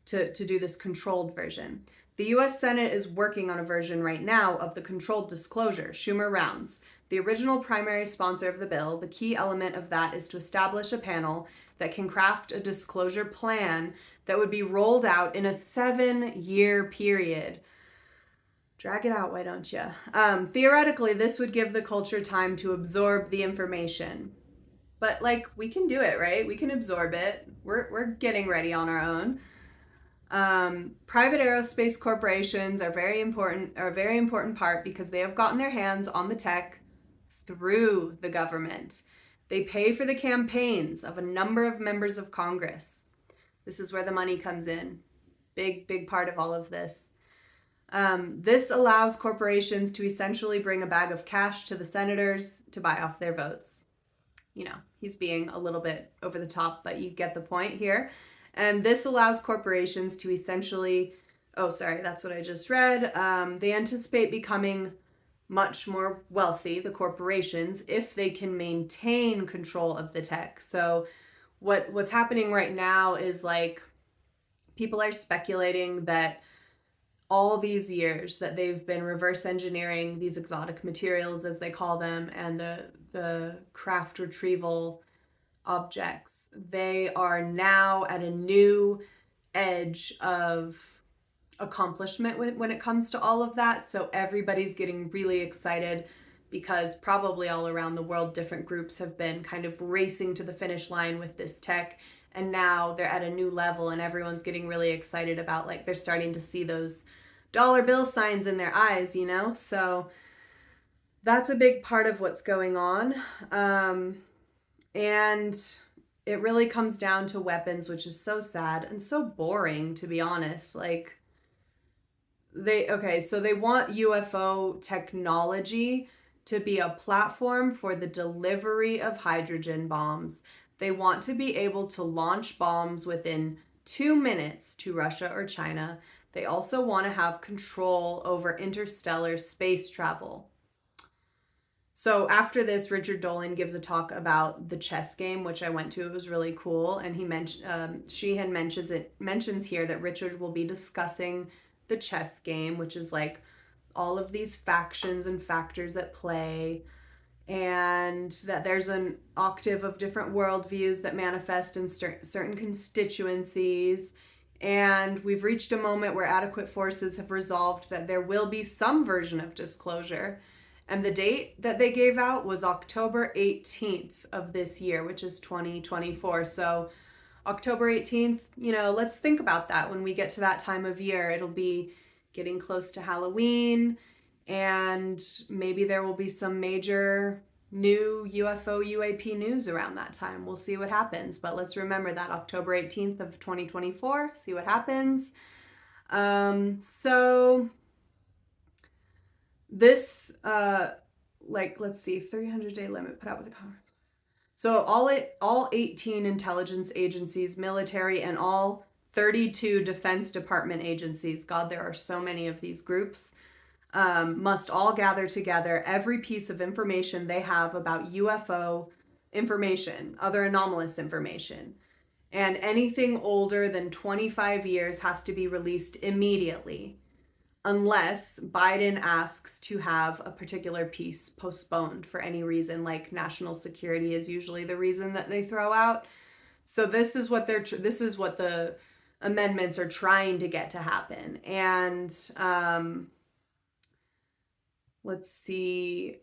to do this controlled version. The U.S. Senate is working on a version right now of the controlled disclosure, Schumer rounds. The original primary sponsor of the bill, the key element of that is to establish a panel that can craft a disclosure plan that would be rolled out in a 7-year period. Drag it out, why don't you? Theoretically, this would give the culture time to absorb the information. But, like, we can do it, right? We can absorb it. We're getting ready on our own. Private aerospace corporations are a very important part because they have gotten their hands on the tech through the government. They pay for the campaigns of a number of members of Congress. This is where the money comes in. Big part of all of this. This allows corporations to essentially bring a bag of cash to the senators to buy off their votes. He's being a little bit over the top, but you get the point here. And this allows corporations to essentially, that's what I just read. They anticipate becoming much more wealthy, the corporations, if they can maintain control of the tech. So what's happening right now is, like, people are speculating that all these years that they've been reverse engineering these exotic materials, as they call them, and the craft retrieval objects, they are now at a new edge of accomplishment when it comes to all of that. So everybody's getting really excited because probably all around the world, different groups have been kind of racing to the finish line with this tech. And now they're at a new level and everyone's getting really excited about, like, they're starting to see those dollar bill signs in their eyes, you know? So that's a big part of what's going on. And it really comes down to weapons, which is so sad and so boring, to be honest. Like, they want UFO technology to be a platform for the delivery of hydrogen bombs. They want to be able to launch bombs within 2 minutes to Russia or China. They also want to have control over interstellar space travel. So after this, Richard Dolan gives a talk about the chess game, which I went to. It was really cool. And he Sheehan mentions here that Richard will be discussing the chess game, which is like all of these factions and factors at play, and that there's an octave of different worldviews that manifest in certain constituencies. And we've reached a moment where adequate forces have resolved that there will be some version of disclosure. And the date that they gave out was October 18th of this year, which is 2024. So October 18th, you know, let's think about that when we get to that time of year. It'll be getting close to Halloween, and maybe there will be some major new UFO UAP news around that time. We'll see what happens. But let's remember that October 18th of 2024, see what happens. So this, let's see, 300-day limit put out with the Congress. So all 18 intelligence agencies, military, and all 32 Defense Department agencies, God, there are so many of these groups, must all gather together every piece of information they have about UFO information, other anomalous information. And anything older than 25 years has to be released immediately, unless Biden asks to have a particular piece postponed for any reason, like national security is usually the reason that they throw out. So this is what the amendments are trying to get to happen. And let's see,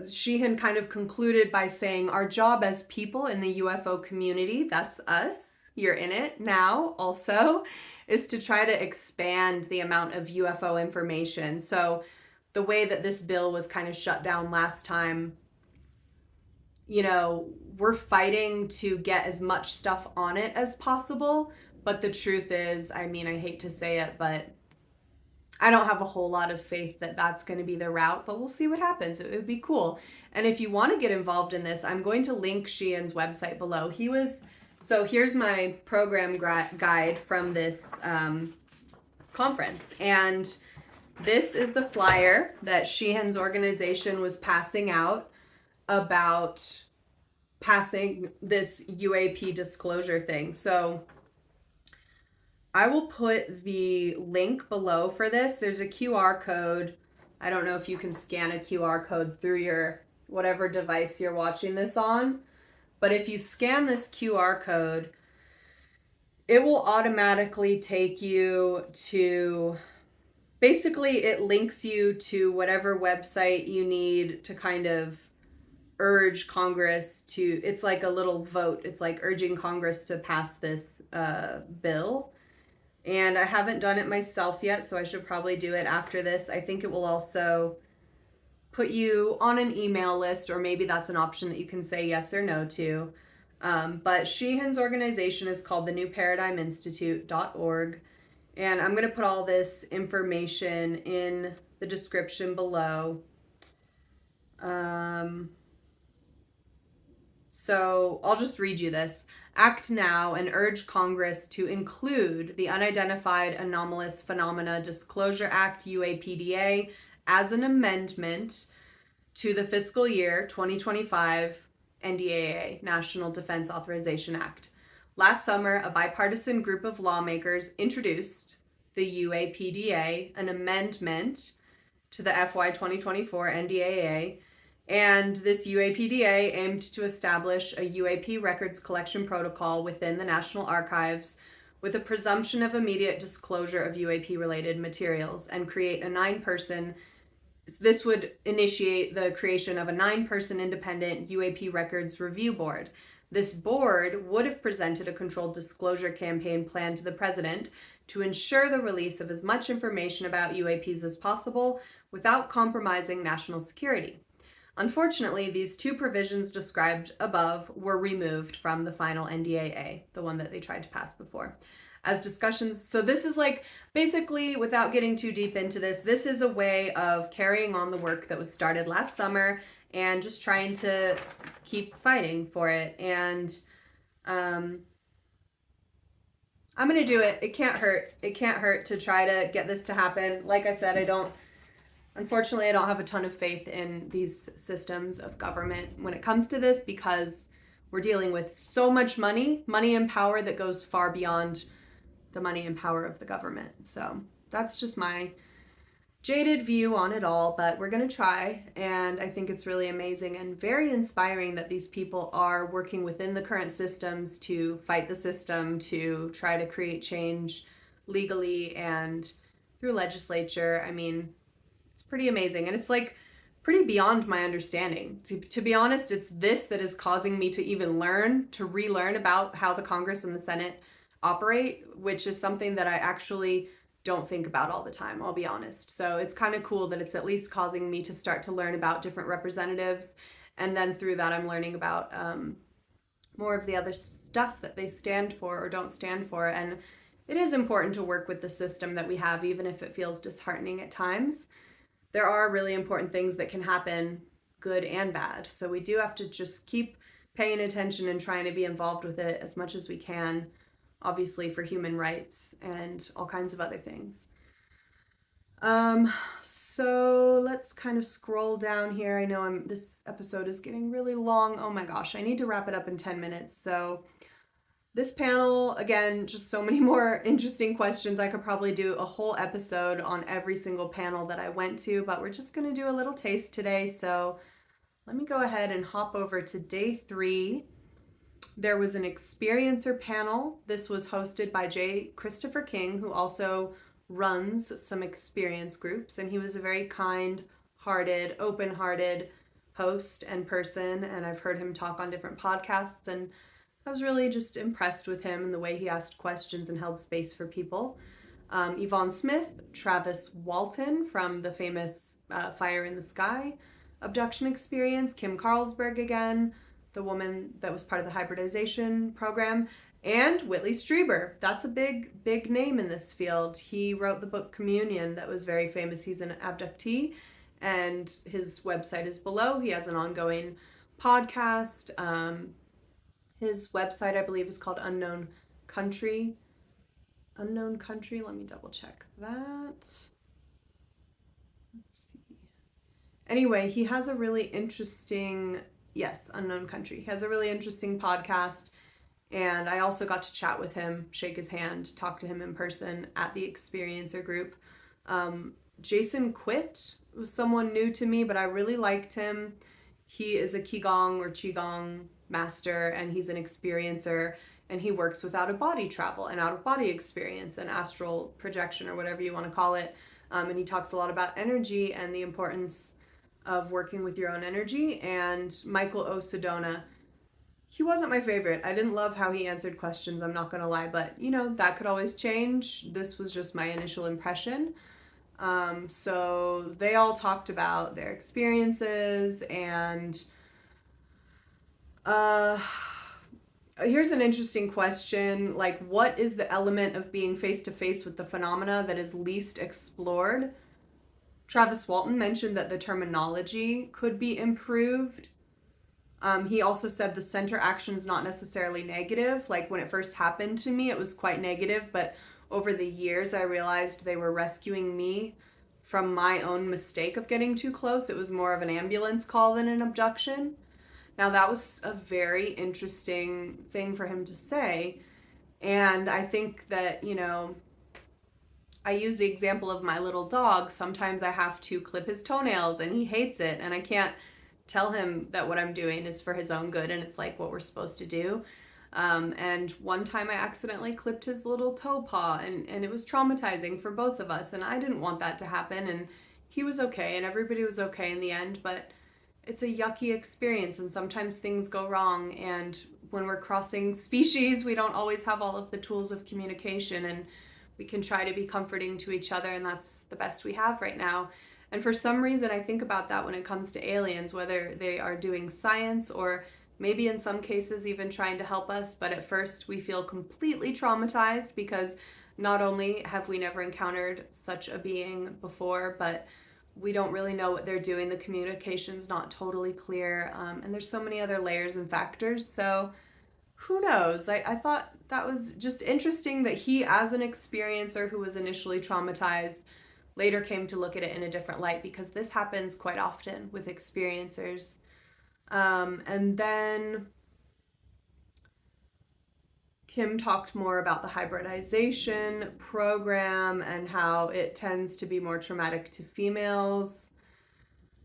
Sheehan kind of concluded by saying, our job as people in the UFO community, that's us, you're in it now also, is to try to expand the amount of UFO information. So the way that this bill was kind of shut down last time, you know, we're fighting to get as much stuff on it as possible. But the truth is, I mean, I hate to say it, but I don't have a whole lot of faith that that's going to be the route, but we'll see what happens. It would be cool. And if you want to get involved in this, I'm going to link Sheehan's website below. So here's my program guide from this conference. And this is the flyer that Sheehan's organization was passing out about passing this UAP disclosure thing. So I will put the link below for this. There's a QR code. I don't know if you can scan a QR code through your whatever device you're watching this on, but if you scan this QR code, it will automatically take you to, basically it links you to whatever website you need to kind of urge Congress to, it's like a little vote. It's like urging Congress to pass this bill. And I haven't done it myself yet, so I should probably do it after this. I think it will also put you on an email list, or maybe that's an option that you can say yes or no to. But Sheehan's organization is called the New Paradigm Institute.org. And I'm going to put all this information in the description below. So I'll just read you this. Act now and urge Congress to include the Unidentified Anomalous Phenomena Disclosure Act, UAPDA, as an amendment to the fiscal year 2025 NDAA, National Defense Authorization Act. Last summer, a bipartisan group of lawmakers introduced the UAPDA, an amendment to the FY 2024 NDAA, and this UAPDA aimed to establish a UAP records collection protocol within the National Archives with a presumption of immediate disclosure of UAP-related materials, and create a 9-person This would initiate the creation of a 9-person independent UAP records review board. This board would have presented a controlled disclosure campaign plan to the president to ensure the release of as much information about UAPs as possible without compromising national security. Unfortunately, these 2 provisions described above were removed from the final NDAA, the one that they tried to pass before. As discussions, so this is like, basically, without getting too deep into this, this is a way of carrying on the work that was started last summer and just trying to keep fighting for it. And I'm going to do it. It can't hurt. It can't hurt to try to get this to happen. Like I said, unfortunately, I don't have a ton of faith in these systems of government when it comes to this, because we're dealing with so much money and power that goes far beyond the money and power of the government. So that's just my jaded view on it all, but we're going to try. And I think it's really amazing and very inspiring that these people are working within the current systems to fight the system, to try to create change legally and through legislature. I mean, it's pretty amazing. And it's like pretty beyond my understanding. To be honest, it's this that is causing me to even relearn about how the Congress and the Senate operate, which is something that I actually don't think about all the time, I'll be honest. So it's kind of cool that it's at least causing me to start to learn about different representatives. And then through that, I'm learning about more of the other stuff that they stand for or don't stand for. And it is important to work with the system that we have, even if it feels disheartening at times. There are really important things that can happen, good and bad. So we do have to just keep paying attention and trying to be involved with it as much as we can, obviously for human rights and all kinds of other things. So let's kind of scroll down here. I know this episode is getting really long. Oh my gosh, I need to wrap it up in 10 minutes. So this panel, again, just so many more interesting questions. I could probably do a whole episode on every single panel that I went to, but we're just going to do a little taste today. So let me go ahead and hop over to day 3. There was an experiencer panel. This was hosted by J. Christopher King, who also runs some experience groups, and he was a very kind-hearted, open-hearted host and person, and I've heard him talk on different podcasts, and I was really just impressed with him and the way he asked questions and held space for people. Yvonne Smith, Travis Walton from the famous Fire in the Sky abduction experience, Kim Carlsberg again, the woman that was part of the hybridization program, and Whitley Strieber. That's a big name in this field. He wrote the book Communion that was very famous. He's an abductee, and his website is below. He has an ongoing podcast. His website, I believe, is called Unknown Country. Let me double check that. Let's see. Anyway, he has a really interesting, Unknown Country. He has a really interesting podcast. And I also got to chat with him, shake his hand, talk to him in person at the Experiencer group. Jason Quitt was someone new to me, but I really liked him. He is a Qigong master, and he's an experiencer, and he works with out-of-body travel and out-of-body experience and astral projection, or whatever you want to call it. And he talks a lot about energy and the importance of working with your own energy. And Michael O. Sedona, he wasn't my favorite. I didn't love how he answered questions, I'm not going to lie, but that could always change. This was just my initial impression. So they all talked about their experiences, and here's an interesting question. Like, what is the element of being face to face with the phenomena that is least explored? Travis Walton mentioned that the terminology could be improved. He also said the center action is not necessarily negative. Like, when it first happened to me, it was quite negative, but over the years, I realized they were rescuing me from my own mistake of getting too close. It was more of an ambulance call than an abduction. Now, that was a very interesting thing for him to say. And I think that, I use the example of my little dog. Sometimes I have to clip his toenails, and he hates it. And I can't tell him that what I'm doing is for his own good and it's like what we're supposed to do. And one time I accidentally clipped his little toe paw, and it was traumatizing for both of us, and I didn't want that to happen, and he was okay and everybody was okay in the end, but it's a yucky experience and sometimes things go wrong, and when we're crossing species, we don't always have all of the tools of communication, and we can try to be comforting to each other, and that's the best we have right now. And for some reason, I think about that when it comes to aliens, whether they are doing science or maybe in some cases even trying to help us, but at first we feel completely traumatized because not only have we never encountered such a being before, but we don't really know what they're doing. The communication's not totally clear, and there's so many other layers and factors. So who knows? I thought that was just interesting that he, as an experiencer who was initially traumatized, later came to look at it in a different light, because this happens quite often with experiencers. And then Kim talked more about the hybridization program and how it tends to be more traumatic to females.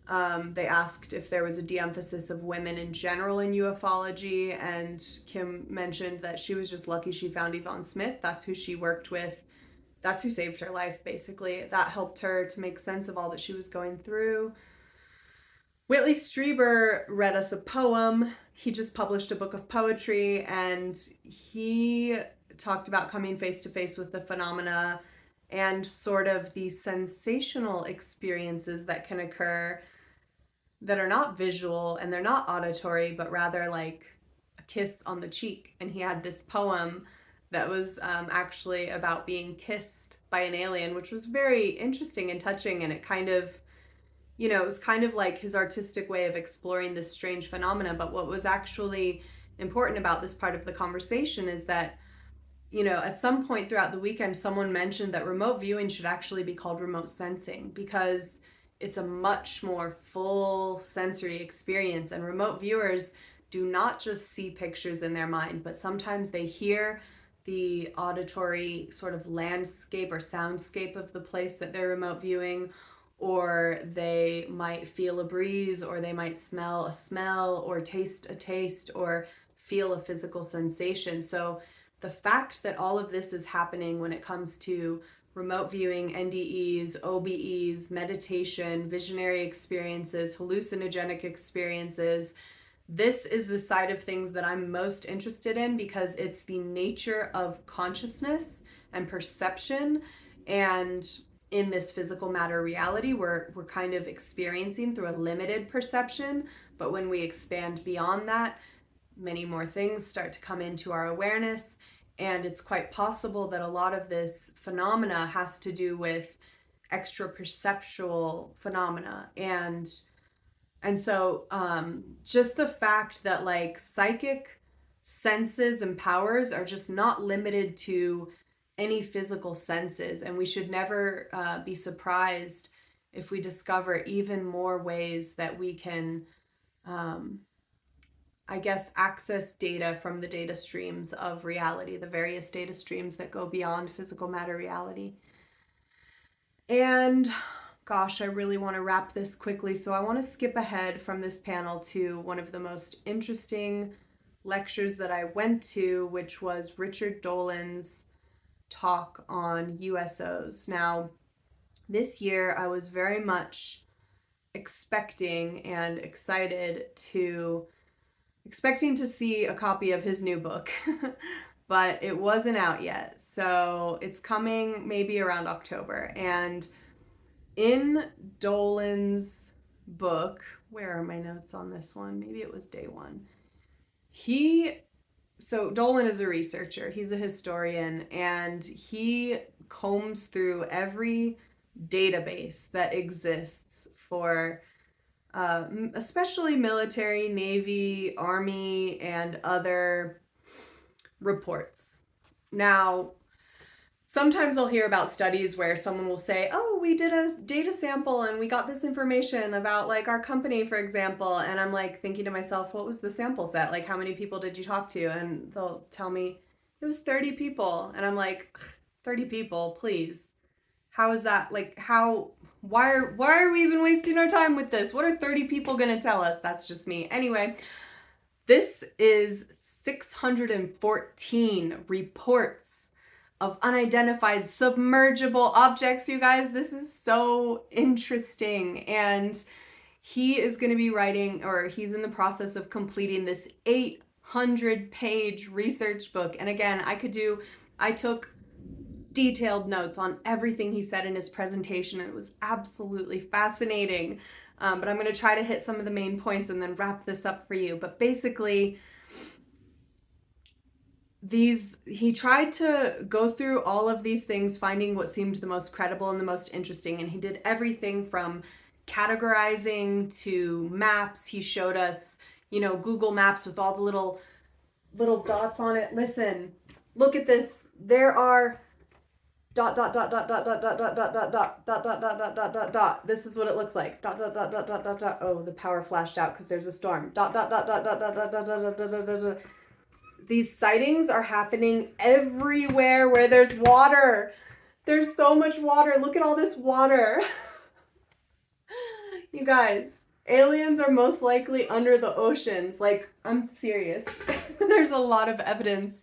They asked if there was a de-emphasis of women in general in ufology, and Kim mentioned that she was just lucky she found Yvonne Smith. That's who she worked with. That's who saved her life, basically. That helped her to make sense of all that she was going through. Whitley Strieber read us a poem. He just published a book of poetry, and he talked about coming face to face with the phenomena and sort of the sensational experiences that can occur that are not visual and they're not auditory, but rather like a kiss on the cheek. And he had this poem that was actually about being kissed by an alien, which was very interesting and touching, and it kind of, you know, it was kind of like his artistic way of exploring this strange phenomena. But what was actually important about this part of the conversation is that, you know, at some point throughout the weekend, someone mentioned that remote viewing should actually be called remote sensing, because it's a much more full sensory experience. And remote viewers do not just see pictures in their mind, but sometimes they hear the auditory sort of landscape or soundscape of the place that they're remote viewing, or they might feel a breeze, or they might smell a smell, or taste a taste, or feel a physical sensation. So the fact that all of this is happening when it comes to remote viewing, NDEs, OBEs, meditation, visionary experiences, hallucinogenic experiences, this is the side of things that I'm most interested in, because it's the nature of consciousness and perception. And in this physical matter reality, we're kind of experiencing through a limited perception. But when we expand beyond that, many more things start to come into our awareness. And it's quite possible that a lot of this phenomena has to do with extra perceptual phenomena. And so just the fact that like psychic senses and powers are just not limited to any physical senses, and we should never be surprised if we discover even more ways that we can I guess access data from the data streams of reality, the various data streams that go beyond physical matter reality. And gosh, I really want to wrap this quickly, so I want to skip ahead from this panel to one of the most interesting lectures that I went to, which was Richard Dolan's talk on USOs. Now, this year I was very much expecting to see a copy of his new book, but it wasn't out yet. So it's coming maybe around October. And in Dolan's book, where are my notes on this one? Maybe it was day one. So Dolan is a researcher, he's a historian, and he combs through every database that exists for especially military, Navy, Army, and other reports. Now, sometimes I'll hear about studies where someone will say, oh, we did a data sample and we got this information about like our company, for example. And I'm like thinking to myself, what was the sample set? Like, how many people did you talk to? And they'll tell me it was 30 people. And I'm like, 30 people, please. How is that? Like, why are we even wasting our time with this? What are 30 people going to tell us? That's just me. Anyway, this is 614 reports of unidentified submergible objects, you guys. This is so interesting. And he is going to be writing, or he's in the process of completing this 800-page research book. And again, I took detailed notes on everything he said in his presentation, and it was absolutely fascinating. But I'm going to try to hit some of the main points and then wrap this up for you. But basically, he tried to go through all of these things, finding what seemed the most credible and the most interesting. And he did everything from categorizing to maps. He showed us, Google Maps with all the little dots on it. Listen, look at this. There are dot dot dot dot dot dot dot dot dot dot dot dot dot dot dot dot dot dot. This is what it looks like. Dot dot dot dot dot dot dot. Oh, the power flashed out because there's a storm. Dot dot dot dot dot dot dot dot dot dot dot dot. These sightings are happening everywhere where there's water. There's so much water. Look at all this water. You guys, aliens are most likely under the oceans. Like, I'm serious. There's a lot of evidence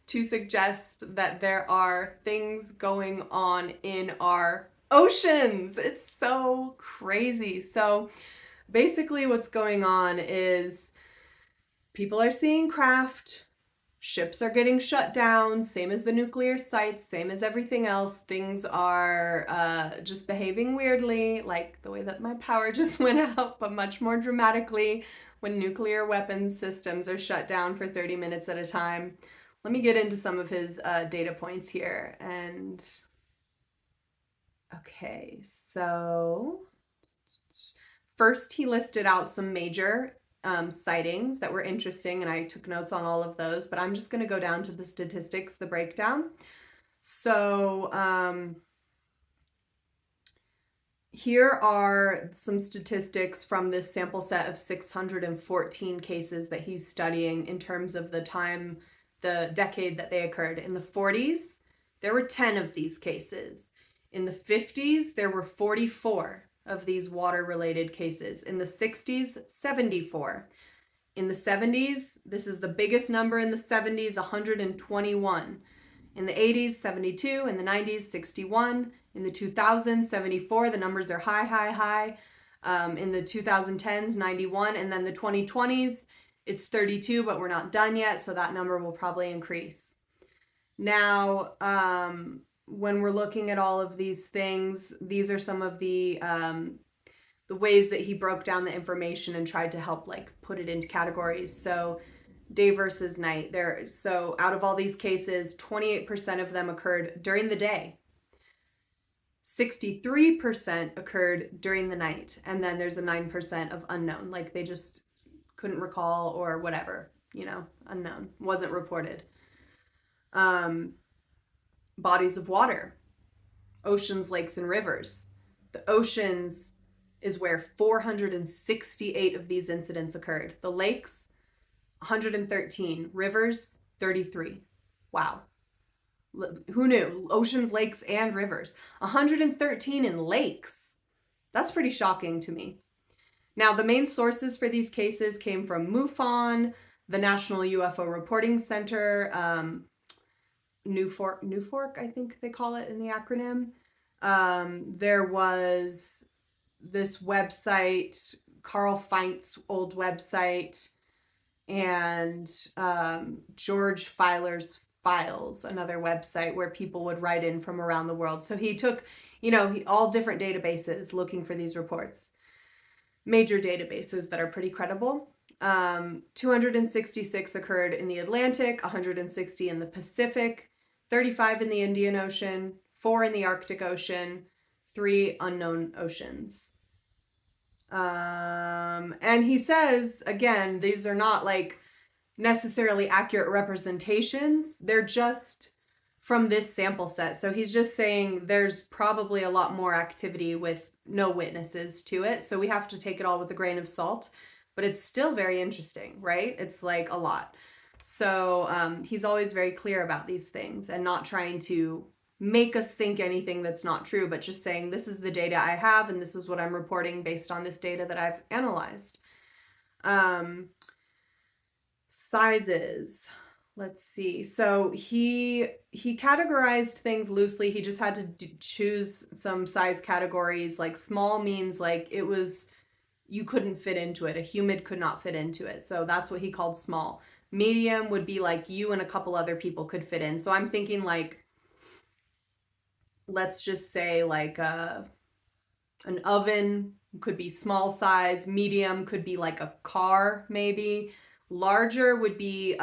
to suggest that there are things going on in our oceans. It's so crazy. So basically what's going on is people are seeing craft. Ships are getting shut down, same as the nuclear sites, same as everything else. Things are just behaving weirdly, like the way that my power just went out, but much more dramatically when nuclear weapons systems are shut down for 30 minutes at a time. Let me get into some of his data points here. And okay, so first he listed out some major sightings that were interesting, and I took notes on all of those, but I'm just going to go down to the statistics, the breakdown. So here are some statistics from this sample set of 614 cases that he's studying in terms of the time, the decade that they occurred. In the 40s, there were 10 of these cases. In the 50s, there were 44 of these water-related cases. In the 60s, 74. In the 70s, this is the biggest number in the 70s, 121. In the 80s, 72. In the 90s, 61. In the 2000s, 74. The numbers are high. In the 2010s, 91. And then the 2020s, it's 32, but we're not done yet, so that number will probably increase. Now, when we're looking at all of these things, these are some of the ways that he broke down the information and tried to help put it into categories. So day versus night. So out of all these cases, 28% of them occurred during the day. 63% occurred during the night. And then there's a 9% of unknown, like they just couldn't recall or whatever, unknown, wasn't reported. Bodies of water, oceans, lakes, and rivers. The oceans is where 468 of these incidents occurred. The lakes, 113. Rivers, 33. Wow. Who knew? Oceans, lakes, and rivers. 113 in lakes. That's pretty shocking to me. Now, the main sources for these cases came from MUFON, the National UFO Reporting Center, Newfork, I think they call it in the acronym. There was this website, Carl Feint's old website, and George Filer's Files, another website where people would write in from around the world. So he took, all different databases looking for these reports. Major databases that are pretty credible. 266 occurred in the Atlantic, 160 in the Pacific, 35 in the Indian Ocean, 4 in the Arctic Ocean, 3 unknown oceans. And he says, again, these are not necessarily accurate representations. They're just from this sample set. So he's just saying there's probably a lot more activity with no witnesses to it. So we have to take it all with a grain of salt. But it's still very interesting, right? It's a lot. So he's always very clear about these things and not trying to make us think anything that's not true, but just saying this is the data I have and this is what I'm reporting based on this data that I've analyzed. Sizes. let's see. So he categorized things loosely. He just had to choose some size categories. Like small means like it was, you couldn't fit into it. A human could not fit into it. So that's what he called small. Medium would be like you and a couple other people could fit in. So I'm thinking like, let's just say like an oven could be small size. Medium could be like a car maybe. Larger would be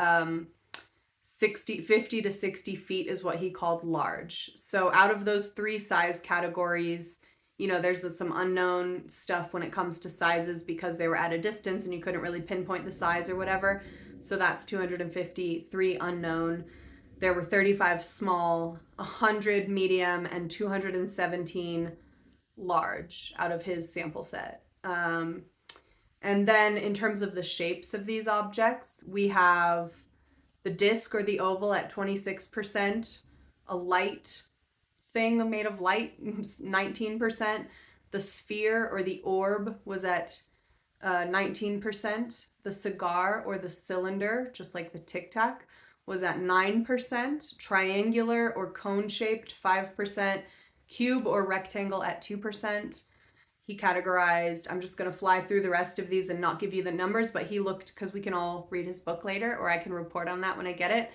50 to 60 feet is what he called large. So out of those three size categories, you know, there's some unknown stuff when it comes to sizes because they were at a distance and you couldn't really pinpoint the size or whatever. So that's 253 unknown. There were 35 small, 100 medium, and 217 large out of his sample set. And then in terms of the shapes of these objects, we have the disc or the oval at 26%, a light thing made of light, 19%, the sphere or the orb was at 19%, the cigar or the cylinder, just like the Tic Tac, was at 9%, triangular or cone-shaped 5%, cube or rectangle at 2%. He categorized, I'm just going to fly through the rest of these and not give you the numbers, but he looked, because we can all read his book later, or I can report on that when I get it.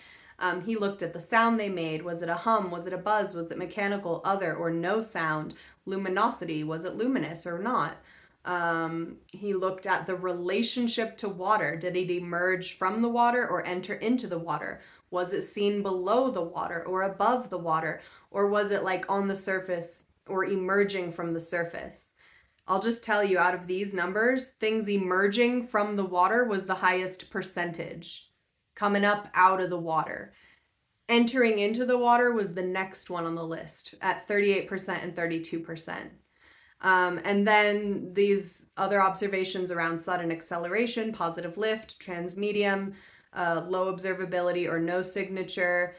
He looked at the sound they made. Was it a hum? Was it a buzz? Was it mechanical, other, or no sound? Luminosity, was it luminous or not? He looked at the relationship to water. Did it emerge from the water or enter into the water? Was it seen below the water or above the water? Or was it like on the surface or emerging from the surface? I'll just tell you, out of these numbers, things emerging from the water was the highest percentage, coming up out of the water. Entering into the water was the next one on the list at 38% and 32%. And then these other observations around sudden acceleration, positive lift, transmedium, low observability or no signature,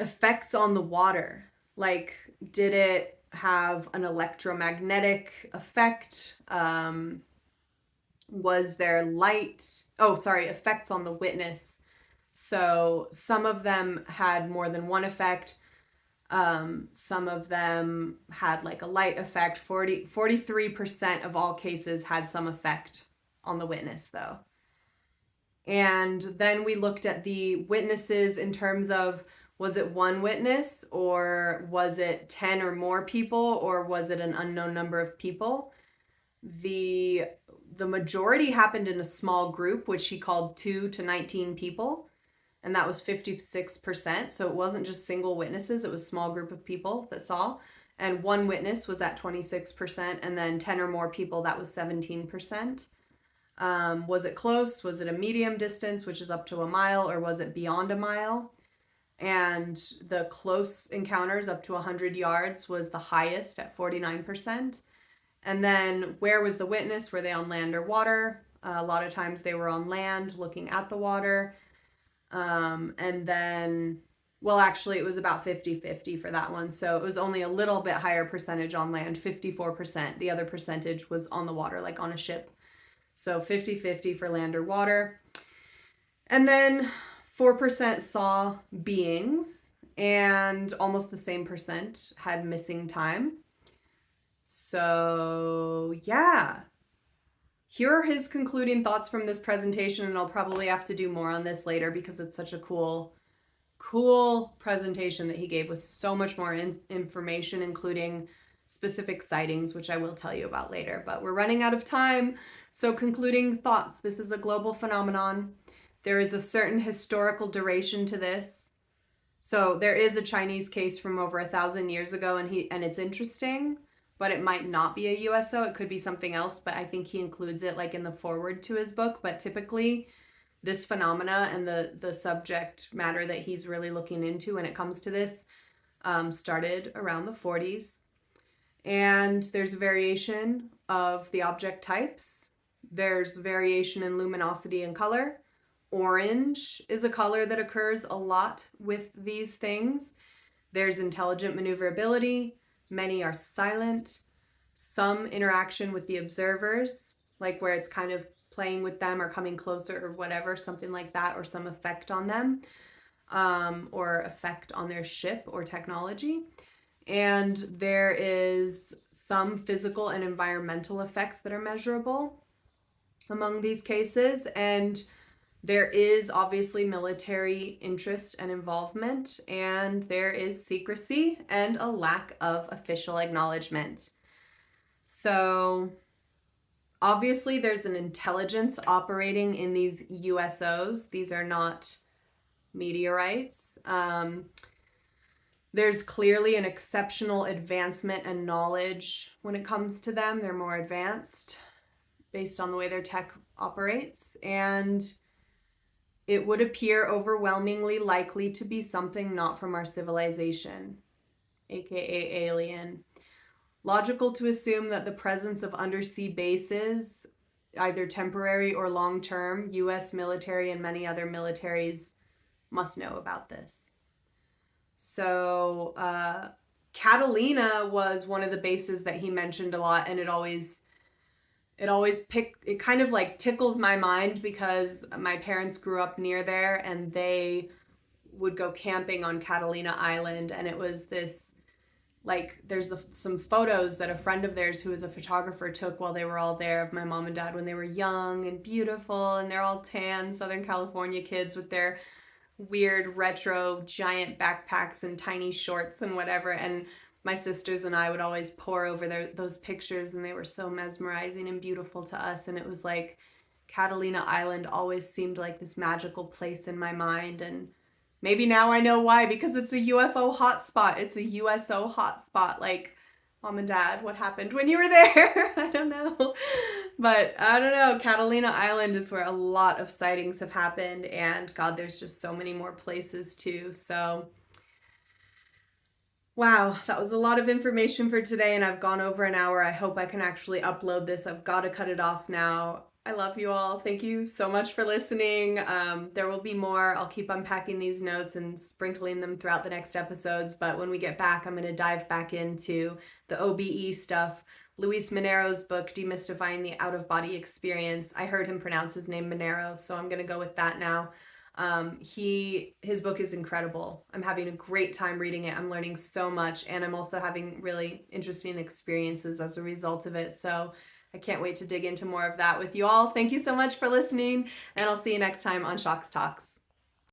effects on the water. Like, did it have an electromagnetic effect? Was there light? Effects on the witness. So some of them had more than one effect. Some of them had like a light effect. 43% of all cases had some effect on the witness though. And then we looked at the witnesses in terms of, was it one witness or was it 10 or more people or was it an unknown number of people? The majority happened in a small group, which he called 2 to 19 people. And that was 56%. So it wasn't just single witnesses. It was a small group of people that saw. And one witness was at 26%. And then 10 or more people, that was 17%. Was it close? Was it a medium distance, which is up to a mile, or was it beyond a mile? And the close encounters up to 100 yards was the highest at 49%. And then where was the witness? Were they on land or water? A lot of times they were on land looking at the water. And then, well, actually it was about 50-50 for that one. So it was only a little bit higher percentage on land, 54%. The other percentage was on the water, like on a ship. So 50-50 for land or water. And then 4% saw beings, and almost the same percent had missing time. So yeah, here are his concluding thoughts from this presentation, and I'll probably have to do more on this later because it's such a cool presentation that he gave with so much more information, including specific sightings, which I will tell you about later. But we're running out of time. So concluding thoughts, this is a global phenomenon. There is a certain historical duration to this. So there is a Chinese case from over 1,000 years ago, and it's interesting, but it might not be a USO. It could be something else, but I think he includes it like in the foreword to his book. But typically this phenomena and the subject matter that he's really looking into when it comes to this started around the 40s. And there's variation of the object types. There's variation in luminosity and color. Orange is a color that occurs a lot with these things. There's intelligent maneuverability. Many are silent. Some interaction with the observers, like where it's kind of playing with them or coming closer or whatever, something like that, or some effect on them, or effect on their ship or technology. And there is some physical and environmental effects that are measurable among these cases. And there is obviously military interest and involvement, and there is secrecy and a lack of official acknowledgement. So obviously there's an intelligence operating in these USOs. These are not meteorites. There's clearly an exceptional advancement and knowledge when it comes to them. They're more advanced based on the way their tech operates. And it would appear overwhelmingly likely to be something not from our civilization, aka alien. Logical to assume that the presence of undersea bases, either temporary or long-term, US military and many other militaries must know about this. So Catalina was one of the bases that he mentioned a lot, and it kind of like tickles my mind because my parents grew up near there and they would go camping on Catalina Island, and it was this, like, there's some photos that a friend of theirs who was a photographer took while they were all there of my mom and dad when they were young and beautiful, and they're all tan Southern California kids with their weird retro giant backpacks and tiny shorts and whatever. And my sisters and I would always pore over those pictures, and they were so mesmerizing and beautiful to us. And it was like Catalina Island always seemed like this magical place in my mind. And maybe now I know why, because it's a UFO hotspot. It's a USO hotspot. Like, Mom and Dad, what happened when you were there? I don't know. But I don't know. Catalina Island is where a lot of sightings have happened. And God, there's just so many more places too. So, wow, that was a lot of information for today. And I've gone over an hour. I hope I can actually upload this. I've got to cut it off now. I love you all. Thank you so much for listening. There will be more. I'll keep unpacking these notes and sprinkling them throughout the next episodes. But when we get back, I'm going to dive back into the OBE stuff. Luis Monero's book, Demystifying the Out-of-Body Experience. I heard him pronounce his name Monero, so I'm going to go with that now. His book is incredible. I'm having a great time reading it. I'm learning so much, and I'm also having really interesting experiences as a result of it. So I can't wait to dig into more of that with you all. Thank you so much for listening, and I'll see you next time on Shocks Talks.